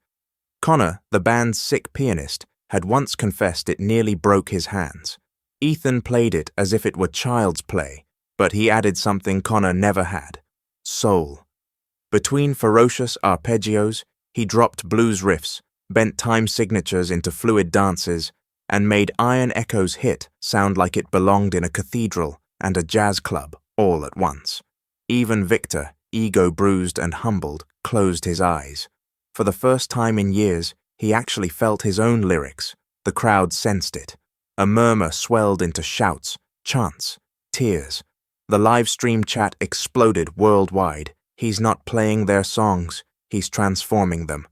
Connor, the band's sick pianist, had once confessed it nearly broke his hands. Ethan played it as if it were child's play, but he added something Connor never had: soul. Between ferocious arpeggios, he dropped blues riffs, bent time signatures into fluid dances, and made Iron Echo's hit sound like it belonged in a cathedral and a jazz club all at once. Even Victor, ego bruised and humbled, closed his eyes. For the first time in years, he actually felt his own lyrics. The crowd sensed it. A murmur swelled into shouts, chants, tears. The live stream chat exploded worldwide. He's not playing their songs, he's transforming them.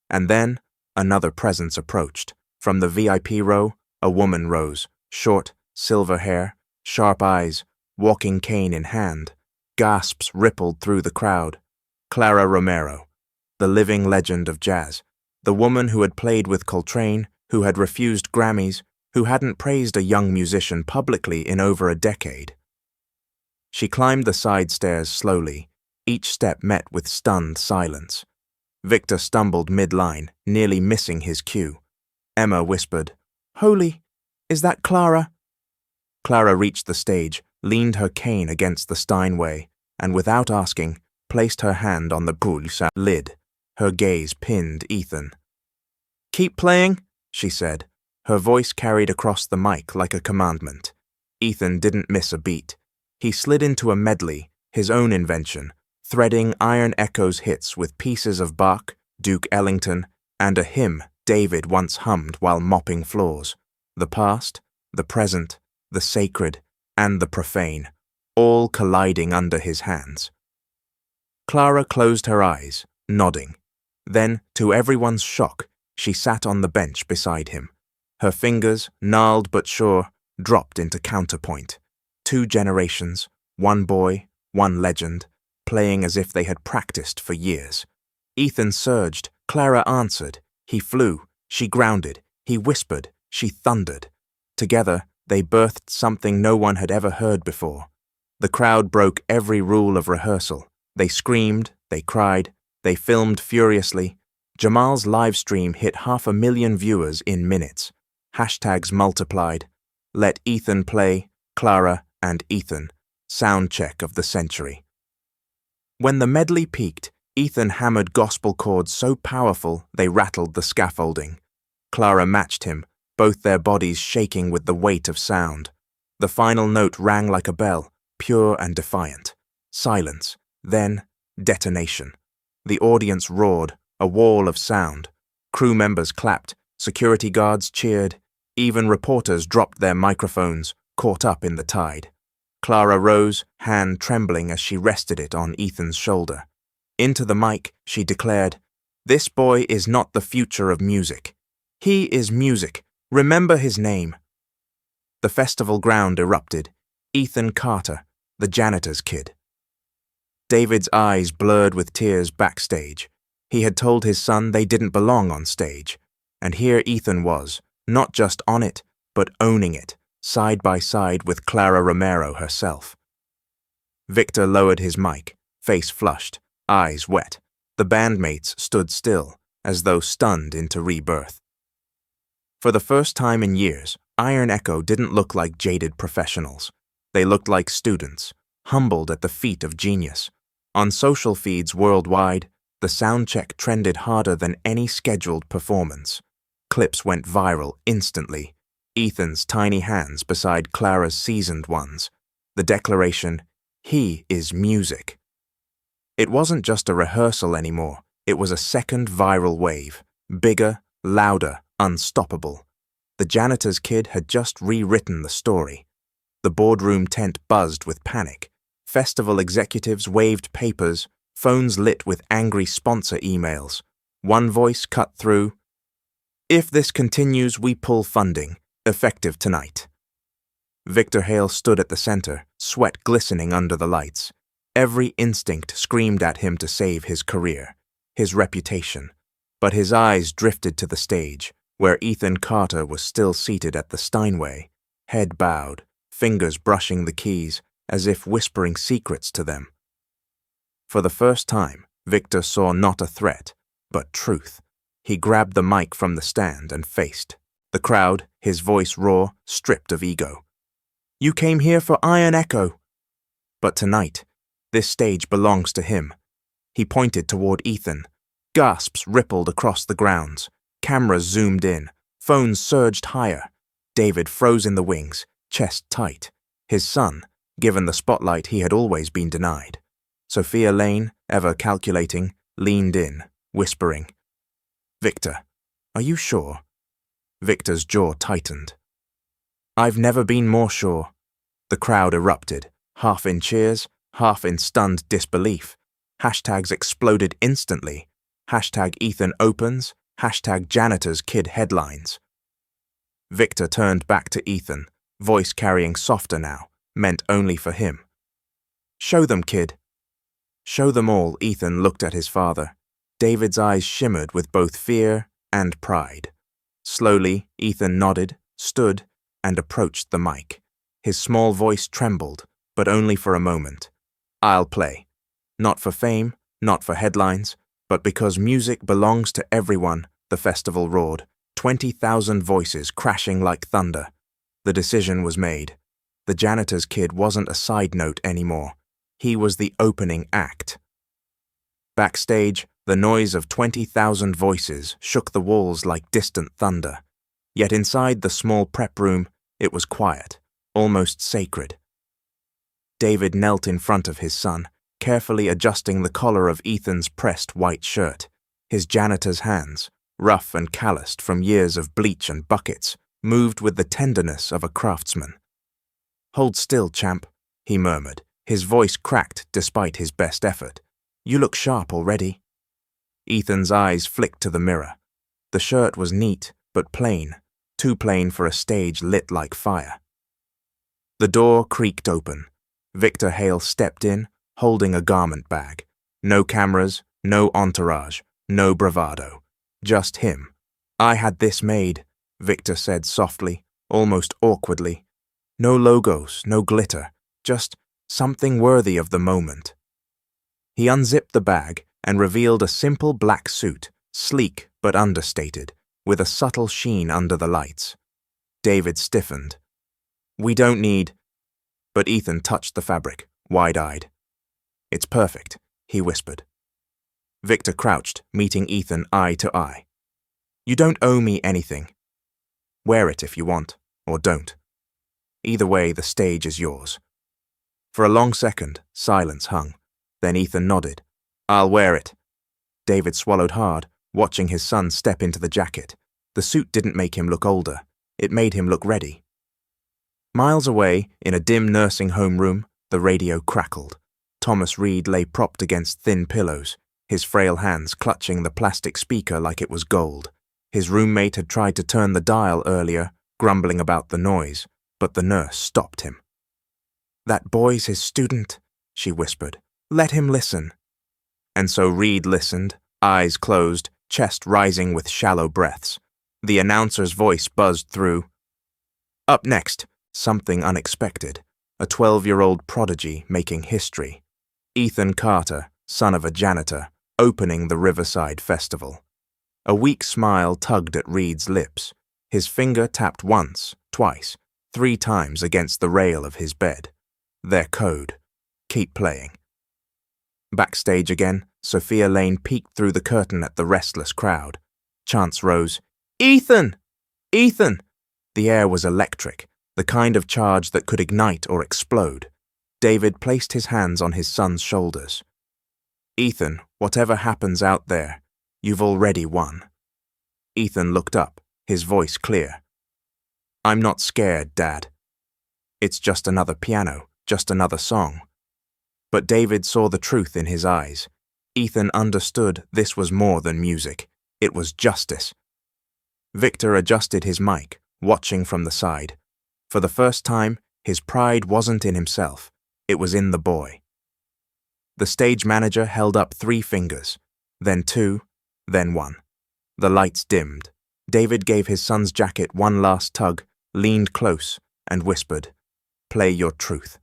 And then, another presence approached. From the VIP row, a woman rose, short, silver hair, sharp eyes, walking cane in hand. Gasps rippled through the crowd. Clara Romero, the living legend of jazz, the woman who had played with Coltrane, who had refused Grammys, who hadn't praised a young musician publicly in over a decade. She climbed the side stairs slowly, each step met with stunned silence. Victor stumbled mid-line, nearly missing his cue. Emma whispered, "Holy, is that Clara?" Clara reached the stage, leaned her cane against the Steinway, and without asking, placed her hand on the pulsa lid. Her gaze pinned Ethan. "Keep playing," she said. Her voice carried across the mic like a commandment. Ethan didn't miss a beat. He slid into a medley, his own invention, threading Iron Echo's hits with pieces of Bach, Duke Ellington, and a hymn David once hummed while mopping floors. The past, the present, the sacred, and the profane, all colliding under his hands. Clara closed her eyes, nodding. Then, to everyone's shock, she sat on the bench beside him. Her fingers, gnarled but sure, dropped into counterpoint. 2 generations, one boy, one legend, playing as if they had practiced for years. Ethan surged, Clara answered. He flew, she grounded, he whispered, she thundered. Together, they birthed something no one had ever heard before. The crowd broke every rule of rehearsal. They screamed, they cried, they filmed furiously. Jamal's live stream hit 500,000 viewers in minutes. Hashtags multiplied. Let Ethan play, Clara and Ethan. Sound check of the century. When the medley peaked, Ethan hammered gospel chords so powerful they rattled the scaffolding. Clara matched him, both their bodies shaking with the weight of sound. The final note rang like a bell, pure and defiant. Silence, then detonation. The audience roared, a wall of sound. Crew members clapped, security guards cheered, even reporters dropped their microphones, caught up in the tide. Clara rose, hand trembling as she rested it on Ethan's shoulder. Into the mic, she declared, "This boy is not the future of music. He is music. Remember his name." The festival ground erupted. Ethan Carter, the janitor's kid. David's eyes blurred with tears backstage. He had told his son they didn't belong on stage. And here Ethan was, not just on it, but owning it, side by side with Clara Romero herself. Victor lowered his mic, face flushed, eyes wet. The bandmates stood still, as though stunned into rebirth. For the first time in years, Iron Echo didn't look like jaded professionals. They looked like students, humbled at the feet of genius. On social feeds worldwide, the soundcheck trended harder than any scheduled performance. Clips went viral instantly. Ethan's tiny hands beside Clara's seasoned ones. The declaration, "He is music." It wasn't just a rehearsal anymore. It was a second viral wave. Bigger, louder, unstoppable. The janitor's kid had just rewritten the story. The boardroom tent buzzed with panic. Festival executives waved papers, phones lit with angry sponsor emails. One voice cut through, "If this continues, we pull funding. Effective tonight." Victor Hale stood at the center, sweat glistening under the lights. Every instinct screamed at him to save his career, his reputation. But his eyes drifted to the stage, where Ethan Carter was still seated at the Steinway, head bowed, fingers brushing the keys as if whispering secrets to them. For the first time, Victor saw not a threat, but truth. He grabbed the mic from the stand and faced the crowd, his voice raw, stripped of ego. "You came here for Iron Echo." But tonight, this stage belongs to him. He pointed toward Ethan. Gasps rippled across the grounds. Cameras zoomed in. Phones surged higher. David froze in the wings, chest tight. His son, given the spotlight he had always been denied. Sophia Lane, ever calculating, leaned in, whispering, "Victor, are you sure?" Victor's jaw tightened. "I've never been more sure." The crowd erupted, half in cheers, half in stunned disbelief. Hashtags exploded instantly. Hashtag Ethan opens, hashtag Janitor's kid headlines. Victor turned back to Ethan, voice carrying softer now, meant only for him. "Show them, kid." "Show them all." Ethan looked at his father. David's eyes shimmered with both fear and pride. Slowly, Ethan nodded, stood, and approached the mic. His small voice trembled, but only for a moment. "I'll play. Not for fame, not for headlines, but because music belongs to everyone," the festival roared, 20,000 voices crashing like thunder. The decision was made. The janitor's kid wasn't a side note anymore. He was the opening act. Backstage, the noise of 20,000 voices shook the walls like distant thunder. Yet inside the small prep room, it was quiet, almost sacred. David knelt in front of his son, carefully adjusting the collar of Ethan's pressed white shirt. His janitor's hands, rough and calloused from years of bleach and buckets, moved with the tenderness of a craftsman. "Hold still, champ," he murmured, his voice cracked despite his best effort. "You look sharp already." Ethan's eyes flicked to the mirror. The shirt was neat, but plain, too plain for a stage lit like fire. The door creaked open. Victor Hale stepped in, holding a garment bag. No cameras, no entourage, no bravado. Just him. "I had this made," Victor said softly, almost awkwardly. "No logos, no glitter, just something worthy of the moment." He unzipped the bag and revealed a simple black suit, sleek but understated, with a subtle sheen under the lights. David stiffened. "We don't need—" But Ethan touched the fabric, wide-eyed. "It's perfect," he whispered. Victor crouched, meeting Ethan eye to eye. "You don't owe me anything. Wear it if you want, or don't. Either way, the stage is yours." For a long second, silence hung. Then Ethan nodded. "I'll wear it." David swallowed hard, watching his son step into the jacket. The suit didn't make him look older. It made him look ready. Miles away, in a dim nursing home room, the radio crackled. Thomas Reed lay propped against thin pillows, his frail hands clutching the plastic speaker like it was gold. His roommate had tried to turn the dial earlier, grumbling about the noise, but the nurse stopped him. "That boy's his student," she whispered. "Let him listen." And so Reed listened, eyes closed, chest rising with shallow breaths. The announcer's voice buzzed through. "Up next, something unexpected. A 12-year-old prodigy making history. Ethan Carter, son of a janitor, opening the Riverside Festival." A weak smile tugged at Reed's lips. His finger tapped once, twice, 3 times against the rail of his bed. Their code. Keep playing. Backstage again, Sophia Lane peeked through the curtain at the restless crowd. Chants rose. "Ethan! Ethan!" The air was electric, the kind of charge that could ignite or explode. David placed his hands on his son's shoulders. "Ethan, whatever happens out there, you've already won." Ethan looked up, his voice clear. "I'm not scared, Dad. It's just another piano, just another song." But David saw the truth in his eyes. Ethan understood this was more than music. It was justice. Victor adjusted his mic, watching from the side. For the first time, his pride wasn't in himself. It was in the boy. The stage manager held up 3 fingers, then 2, then 1. The lights dimmed. David gave his son's jacket one last tug, leaned close, and whispered, "Play your truth."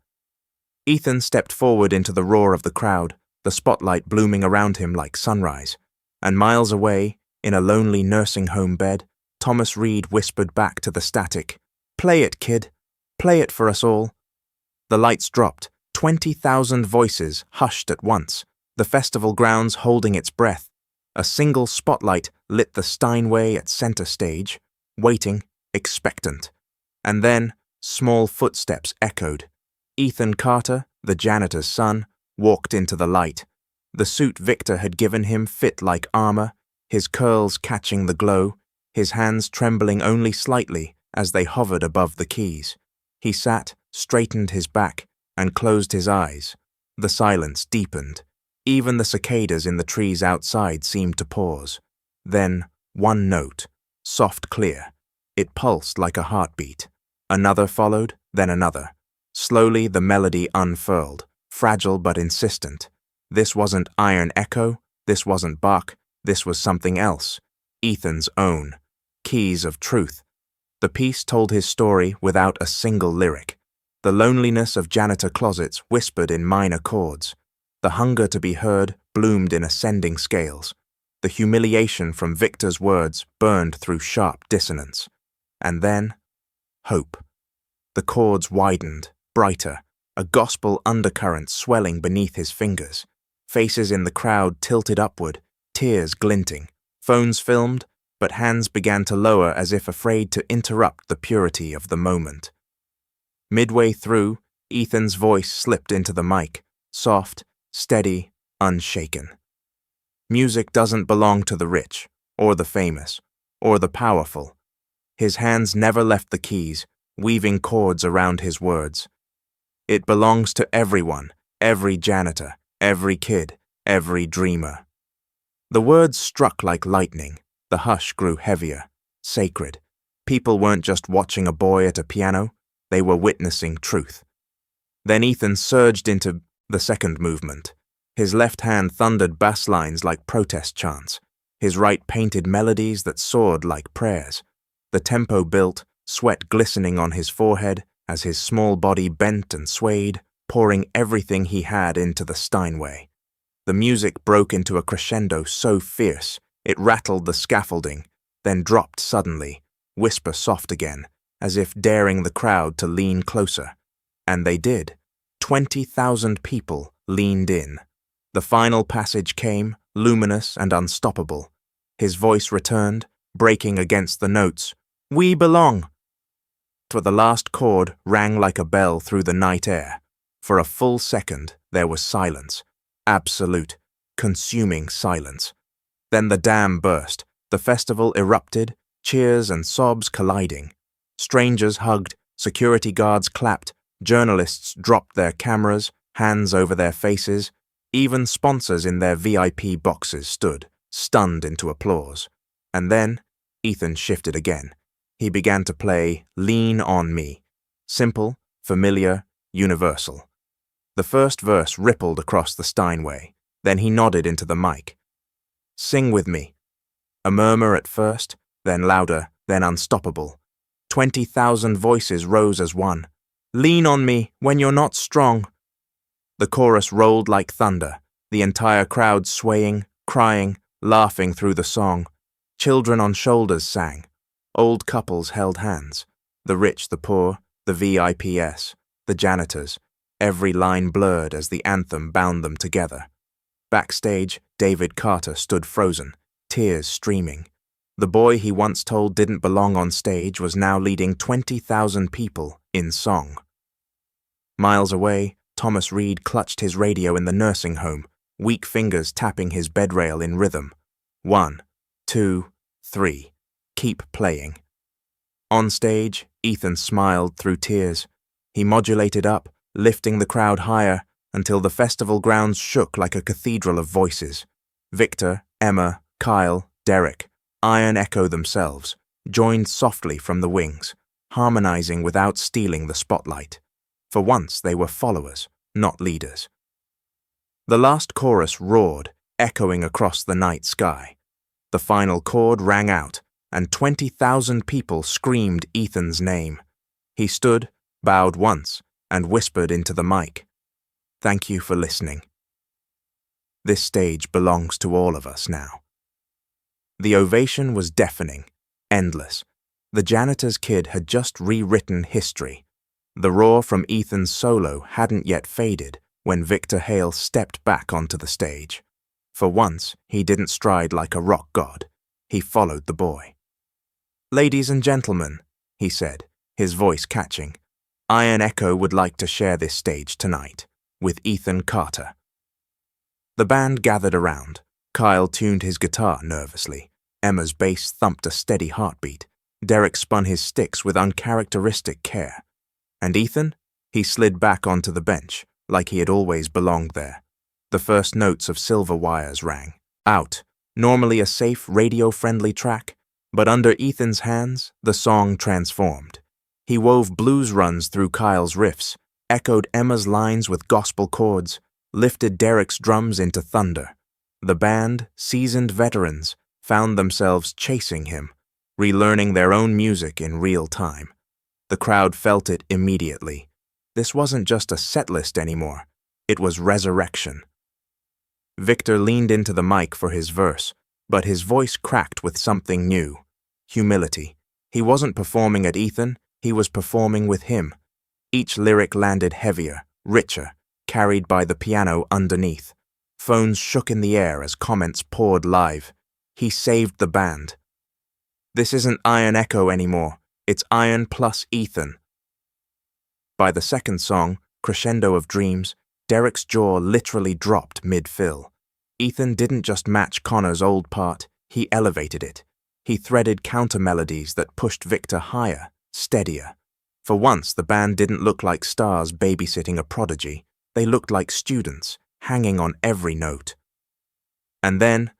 Ethan stepped forward into the roar of the crowd, the spotlight blooming around him like sunrise, and miles away, in a lonely nursing home bed, Thomas Reed whispered back to the static, "Play it, kid. Play it for us all." The lights dropped, 20,000 voices hushed at once, the festival grounds holding its breath. A single spotlight lit the Steinway at center stage, waiting, expectant. And then, small footsteps echoed. Ethan Carter, the janitor's son, walked into the light. The suit Victor had given him fit like armor, his curls catching the glow, his hands trembling only slightly as they hovered above the keys. He sat, straightened his back, and closed his eyes. The silence deepened. Even the cicadas in the trees outside seemed to pause. Then, one note, soft, clear. It pulsed like a heartbeat. Another followed, then another. Slowly the melody unfurled, fragile but insistent. This wasn't iron echo, this wasn't Bach, this was something else. Ethan's own. Keys of truth. The piece told his story without a single lyric. The loneliness of janitor closets whispered in minor chords. The hunger to be heard bloomed in ascending scales. The humiliation from Victor's words burned through sharp dissonance. And then, hope. The chords widened, brighter, a gospel undercurrent swelling beneath his fingers. Faces in the crowd tilted upward, tears glinting. Phones filmed, but hands began to lower as if afraid to interrupt the purity of the moment. Midway through, Ethan's voice slipped into the mic, soft, steady, unshaken. Music doesn't belong to the rich, or the famous, or the powerful. His hands never left the keys, weaving chords around his words. It belongs to everyone, every janitor, every kid, every dreamer. The words struck like lightning. The hush grew heavier, sacred. People weren't just watching a boy at a piano, they were witnessing truth. Then Ethan surged into the second movement. His left hand thundered bass lines like protest chants. His right painted melodies that soared like prayers. The tempo built, sweat glistening on his forehead as his small body bent and swayed, pouring everything he had into the Steinway. The music broke into a crescendo so fierce, it rattled the scaffolding, then dropped suddenly, whisper soft again, as if daring the crowd to lean closer. And they did. 20,000 people leaned in. The final passage came, luminous and unstoppable. His voice returned, breaking against the notes. "We belong!" For the last chord rang like a bell through the night air. For a full second, there was silence. Absolute, consuming silence. Then the dam burst. The festival erupted, cheers and sobs colliding. Strangers hugged, security guards clapped, journalists dropped their cameras, hands over their faces. Even sponsors in their VIP boxes stood, stunned into applause. And then, Ethan shifted again. He began to play Lean on Me. Simple, familiar, universal. The first verse rippled across the Steinway. Then he nodded into the mic. "Sing with me." A murmur at first, then louder, then unstoppable. 20,000 voices rose as one. "Lean on me when you're not strong." The chorus rolled like thunder, the entire crowd swaying, crying, laughing through the song. Children on shoulders sang. Old couples held hands. The rich, the poor, the VIPs, the janitors. Every line blurred as the anthem bound them together. Backstage, David Carter stood frozen, tears streaming. The boy he once told didn't belong on stage was now leading 20,000 people in song. Miles away, Thomas Reed clutched his radio in the nursing home, weak fingers tapping his bedrail in rhythm. 1, 2, 3. Keep playing. On stage, Ethan smiled through tears. He modulated up, lifting the crowd higher until the festival grounds shook like a cathedral of voices. Victor, Emma, Kyle, Derek, iron echo themselves, joined softly from the wings, harmonizing without stealing the spotlight. For once they were followers, not leaders. The last chorus roared, echoing across the night sky. The final chord rang out, and 20,000 people screamed Ethan's name. He stood, bowed once, and whispered into the mic, "Thank you for listening. This stage belongs to all of us now." The ovation was deafening, endless. The janitor's kid had just rewritten history. The roar from Ethan's solo hadn't yet faded when Victor Hale stepped back onto the stage. For once, he didn't stride like a rock god. He followed the boy. "Ladies and gentlemen," he said, his voice catching, "Iron Echo would like to share this stage tonight with Ethan Carter." The band gathered around. Kyle tuned his guitar nervously. Emma's bass thumped a steady heartbeat. Derek spun his sticks with uncharacteristic care. And Ethan? He slid back onto the bench, like he had always belonged there. The first notes of Silver Wires rang. Out, normally a safe, radio-friendly track, but under Ethan's hands, the song transformed. He wove blues runs through Kyle's riffs, echoed Emma's lines with gospel chords, lifted Derek's drums into thunder. The band, seasoned veterans, found themselves chasing him, relearning their own music in real time. The crowd felt it immediately. This wasn't just a setlist anymore. It was resurrection. Victor leaned into the mic for his verse, but his voice cracked with something new. Humility. He wasn't performing at Ethan, he was performing with him. Each lyric landed heavier, richer, carried by the piano underneath. Phones shook in the air as comments poured live. He saved the band. "This isn't Iron Echo anymore. It's Iron plus Ethan." By the second song, Crescendo of Dreams, Derek's jaw literally dropped mid-fill. Ethan didn't just match Connor's old part, he elevated it. He threaded counter-melodies that pushed Victor higher, steadier. For once, the band didn't look like stars babysitting a prodigy. They looked like students, hanging on every note. And then,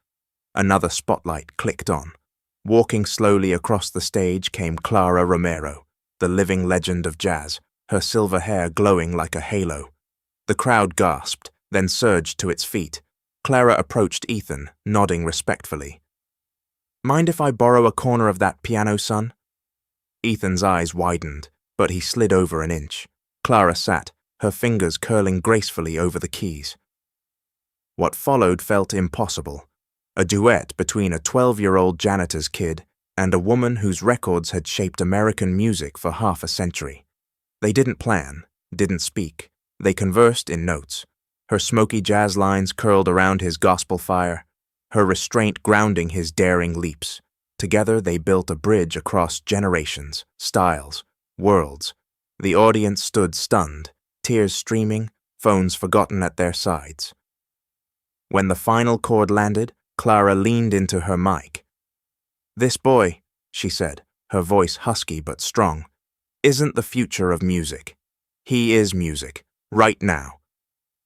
another spotlight clicked on. Walking slowly across the stage came Clara Romero, the living legend of jazz, her silver hair glowing like a halo. The crowd gasped, then surged to its feet. Clara approached Ethan, nodding respectfully. "Mind if I borrow a corner of that piano, son?" Ethan's eyes widened, but he slid over an inch. Clara sat, her fingers curling gracefully over the keys. What followed felt impossible. A duet between a 12-year-old janitor's kid and a woman whose records had shaped American music for half a century. They didn't plan, didn't speak. They conversed in notes. Her smoky jazz lines curled around his gospel fire, her restraint grounding his daring leaps. Together they built a bridge across generations, styles, worlds. The audience stood stunned, tears streaming, phones forgotten at their sides. When the final chord landed, Clara leaned into her mic. "This boy," she said, her voice husky but strong, "isn't the future of music. He is music, right now."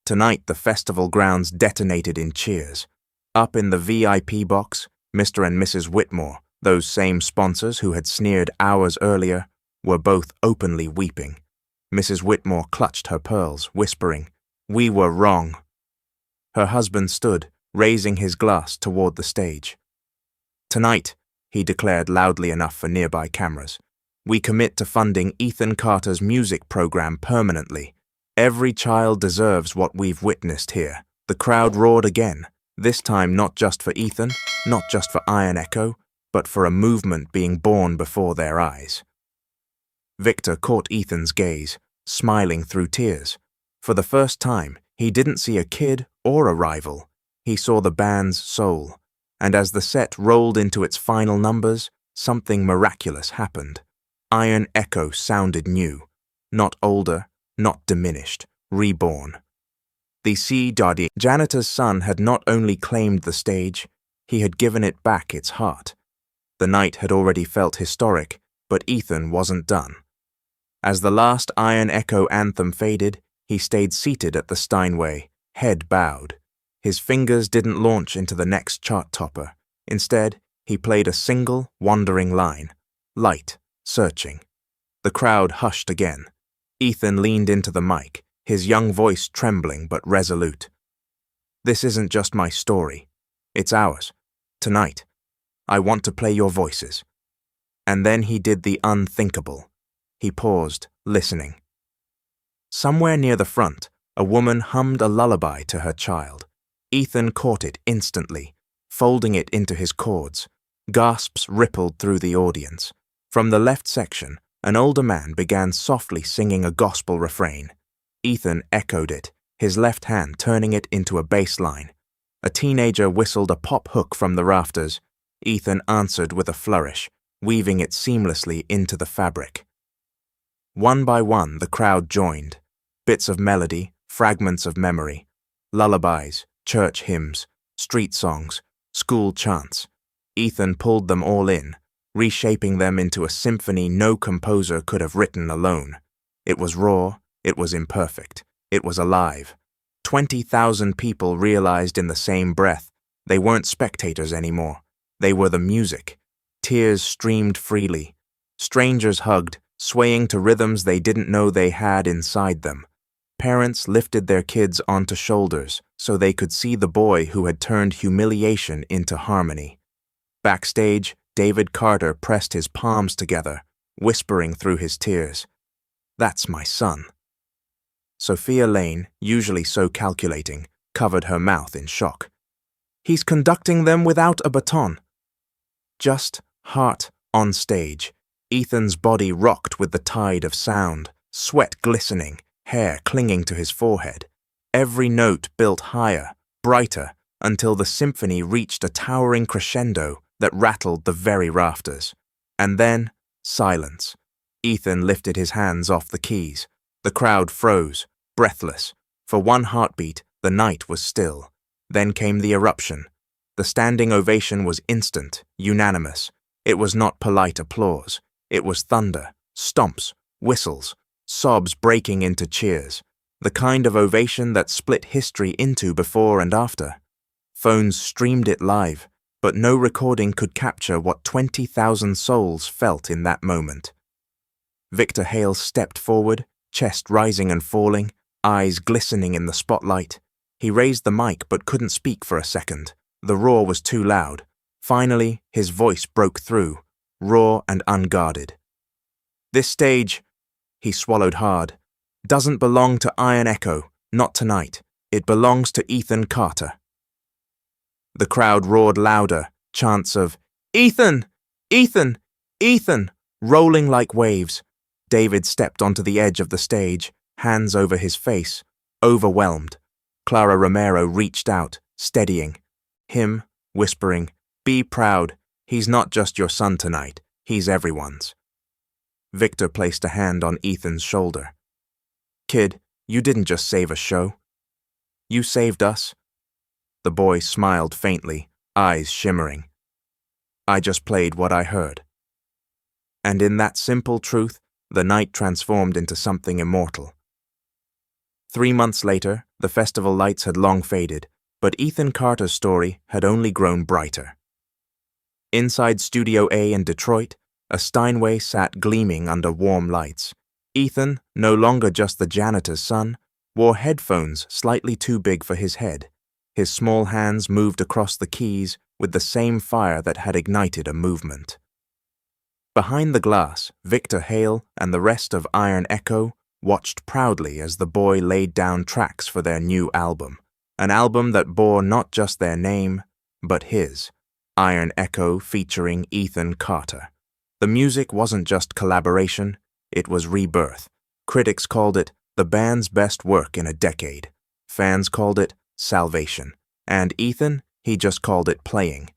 Tonight the festival grounds detonated in cheers. Up in the VIP box, Mr. and Mrs. Whitmore, those same sponsors who had sneered hours earlier, were both openly weeping. Mrs. Whitmore clutched her pearls, whispering, "We were wrong." Her husband stood, raising his glass toward the stage. "Tonight," he declared loudly enough for nearby cameras, "we commit to funding Ethan Carter's music program permanently. Every child deserves what we've witnessed here." The crowd roared again, this time not just for Ethan, not just for Iron Echo, but for a movement being born before their eyes. Victor caught Ethan's gaze, smiling through tears. For the first time, he didn't see a kid or a rival. He saw the band's soul, and as the set rolled into its final numbers, something miraculous happened. Iron Echo sounded new, not older, not diminished, reborn. The C.D. Janitor's son had not only claimed the stage, he had given it back its heart. The night had already felt historic, but Ethan wasn't done. As the last Iron Echo anthem faded, he stayed seated at the Steinway, head bowed. His fingers didn't launch into the next chart topper. Instead, he played a single, wandering line, light, searching. The crowd hushed again. Ethan leaned into the mic, his young voice trembling but resolute. "This isn't just my story. It's ours. Tonight, I want to play your voices, And then he did the unthinkable. He paused, listening. Somewhere near the front, a woman hummed a lullaby to her child. Ethan caught it instantly, folding it into his chords. Gasps rippled through the audience. From the left section, an older man began softly singing a gospel refrain. Ethan echoed it, his left hand turning it into a bass line. A teenager whistled a pop hook from the rafters. Ethan answered with a flourish, weaving it seamlessly into the fabric. One by one, the crowd joined. Bits of melody, fragments of memory, lullabies, church hymns, street songs, school chants. Ethan pulled them all in, reshaping them into a symphony no composer could have written alone. It was raw, it was imperfect, it was alive. 20,000 people realized in the same breath they weren't spectators anymore. They were the music. Tears streamed freely. Strangers hugged, swaying to rhythms they didn't know they had inside them. Parents lifted their kids onto shoulders so they could see the boy who had turned humiliation into harmony. Backstage, David Carter pressed his palms together, whispering through his tears, "That's my son." Sophia Lane, usually so calculating, covered her mouth in shock. "He's conducting them without a baton." Just heart on stage. Ethan's body rocked with the tide of sound, sweat glistening, hair clinging to his forehead. Every note built higher, brighter, until the symphony reached a towering crescendo that rattled the very rafters. And then, silence. Ethan lifted his hands off the keys. The crowd froze, breathless. For one heartbeat, the night was still. Then came the eruption. The standing ovation was instant, unanimous. It was not polite applause. It was thunder, stomps, whistles, sobs breaking into cheers. The kind of ovation that split history into before and after. Phones streamed it live, but no recording could capture what 20,000 souls felt in that moment. Victor Hale stepped forward, chest rising and falling, eyes glistening in the spotlight. He raised the mic but couldn't speak for a second. The roar was too loud. Finally, his voice broke through, raw and unguarded. "This stage," he swallowed hard, "doesn't belong to Iron Echo, not tonight. It belongs to Ethan Carter." The crowd roared louder, chants of, "Ethan! Ethan! Ethan!" rolling like waves. David stepped onto the edge of the stage, hands over his face, overwhelmed. Clara Romero reached out, steadying him, whispering, "Be proud. He's not just your son tonight. He's everyone's." Victor placed a hand on Ethan's shoulder. "Kid, you didn't just save a show. You saved us." The boy smiled faintly, eyes shimmering. "I just played what I heard." And in that simple truth, the night transformed into something immortal. 3 months later, the festival lights had long faded, but Ethan Carter's story had only grown brighter. Inside Studio A in Detroit, a Steinway sat gleaming under warm lights. Ethan, no longer just the janitor's son, wore headphones slightly too big for his head. His small hands moved across the keys with the same fire that had ignited a movement. Behind the glass, Victor Hale and the rest of Iron Echo watched proudly as the boy laid down tracks for their new album, an album that bore not just their name, but his, Iron Echo featuring Ethan Carter. The music wasn't just collaboration, it was rebirth. Critics called it the band's best work in a decade. Fans called it salvation. And Ethan, he just called it playing.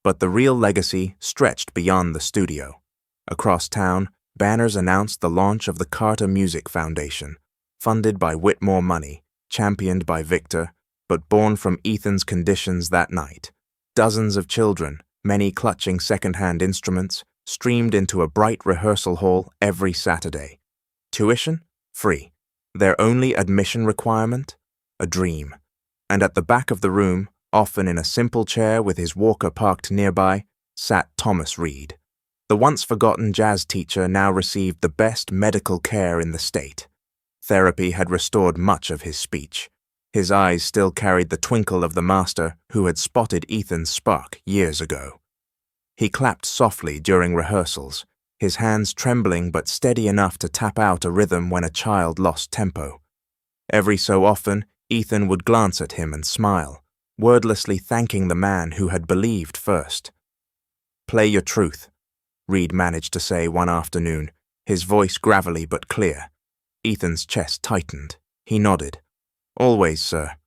But the real legacy stretched beyond the studio. Across town, banners announced the launch of the Carter Music Foundation, funded by Whitmore money, championed by Victor, but born from Ethan's conditions that night. Dozens of children, many clutching second-hand instruments, streamed into a bright rehearsal hall every Saturday. Tuition? Free. Their only admission requirement? A dream. And at the back of the room, often in a simple chair with his walker parked nearby, sat Thomas Reed. The once-forgotten jazz teacher now received the best medical care in the state. Therapy had restored much of his speech. His eyes still carried the twinkle of the master who had spotted Ethan's spark years ago. He clapped softly during rehearsals, his hands trembling but steady enough to tap out a rhythm when a child lost tempo. Every so often, Ethan would glance at him and smile, wordlessly thanking the man who had believed first. "Play your truth," Reed managed to say one afternoon, his voice gravelly but clear. Ethan's chest tightened. He nodded. "Always, sir."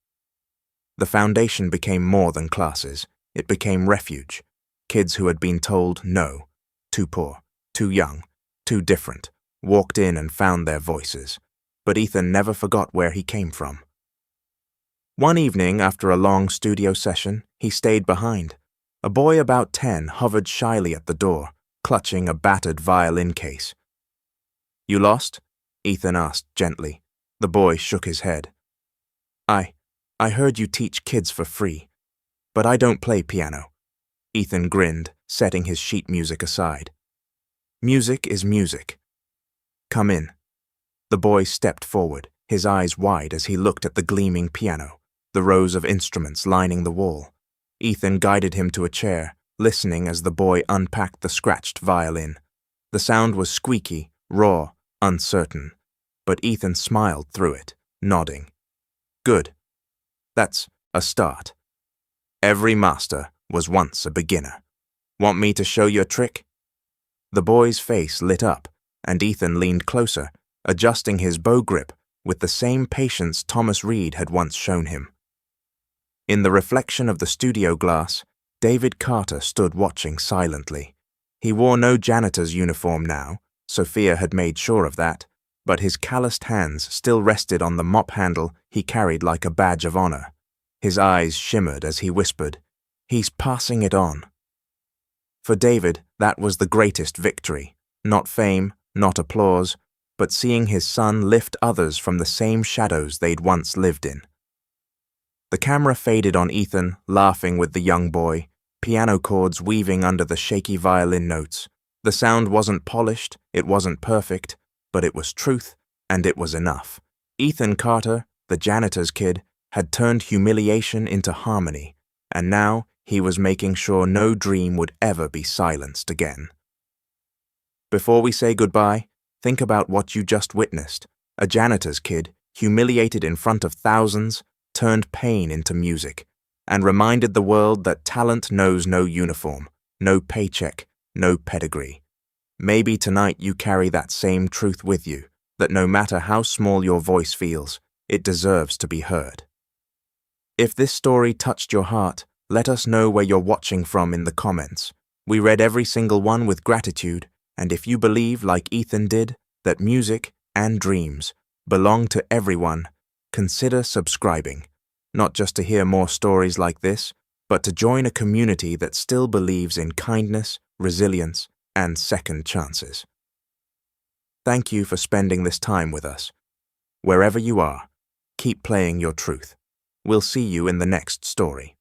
The foundation became more than classes. It became refuge. Kids who had been told no, too poor, too young, too different, walked in and found their voices. But Ethan never forgot where he came from. One evening, after a long studio session, he stayed behind. A boy about 10 hovered shyly at the door, clutching a battered violin case. "You lost?" Ethan asked gently. The boy shook his head. I heard you teach kids for free, but I don't play piano." Ethan grinned, setting his sheet music aside. "Music is music. Come in." The boy stepped forward, his eyes wide as he looked at the gleaming piano, the rows of instruments lining the wall. Ethan guided him to a chair, listening as the boy unpacked the scratched violin. The sound was squeaky, raw, uncertain, but Ethan smiled through it, nodding. "Good. That's a start. Every master was once a beginner. Want me to show you a trick?" The boy's face lit up, and Ethan leaned closer, adjusting his bow grip with the same patience Thomas Reed had once shown him. In the reflection of the studio glass, David Carter stood watching silently. He wore no janitor's uniform now, Sophia had made sure of that, but his calloused hands still rested on the mop handle he carried like a badge of honor. His eyes shimmered as he whispered, "He's passing it on." For David, that was the greatest victory. Not fame, not applause, but seeing his son lift others from the same shadows they'd once lived in. The camera faded on Ethan, laughing with the young boy, piano chords weaving under the shaky violin notes. The sound wasn't polished, it wasn't perfect, but it was truth, and it was enough. Ethan Carter, the janitor's kid, had turned humiliation into harmony, and now he was making sure no dream would ever be silenced again. Before we say goodbye, think about what you just witnessed. A janitor's kid, humiliated in front of thousands, turned pain into music, and reminded the world that talent knows no uniform, no paycheck, no pedigree. Maybe tonight you carry that same truth with you, that no matter how small your voice feels, it deserves to be heard. If this story touched your heart, let us know where you're watching from in the comments. We read every single one with gratitude, and if you believe, like Ethan did, that music and dreams belong to everyone, consider subscribing, not just to hear more stories like this, but to join a community that still believes in kindness, resilience, and second chances. Thank you for spending this time with us. Wherever you are, keep playing your truth. We'll see you in the next story.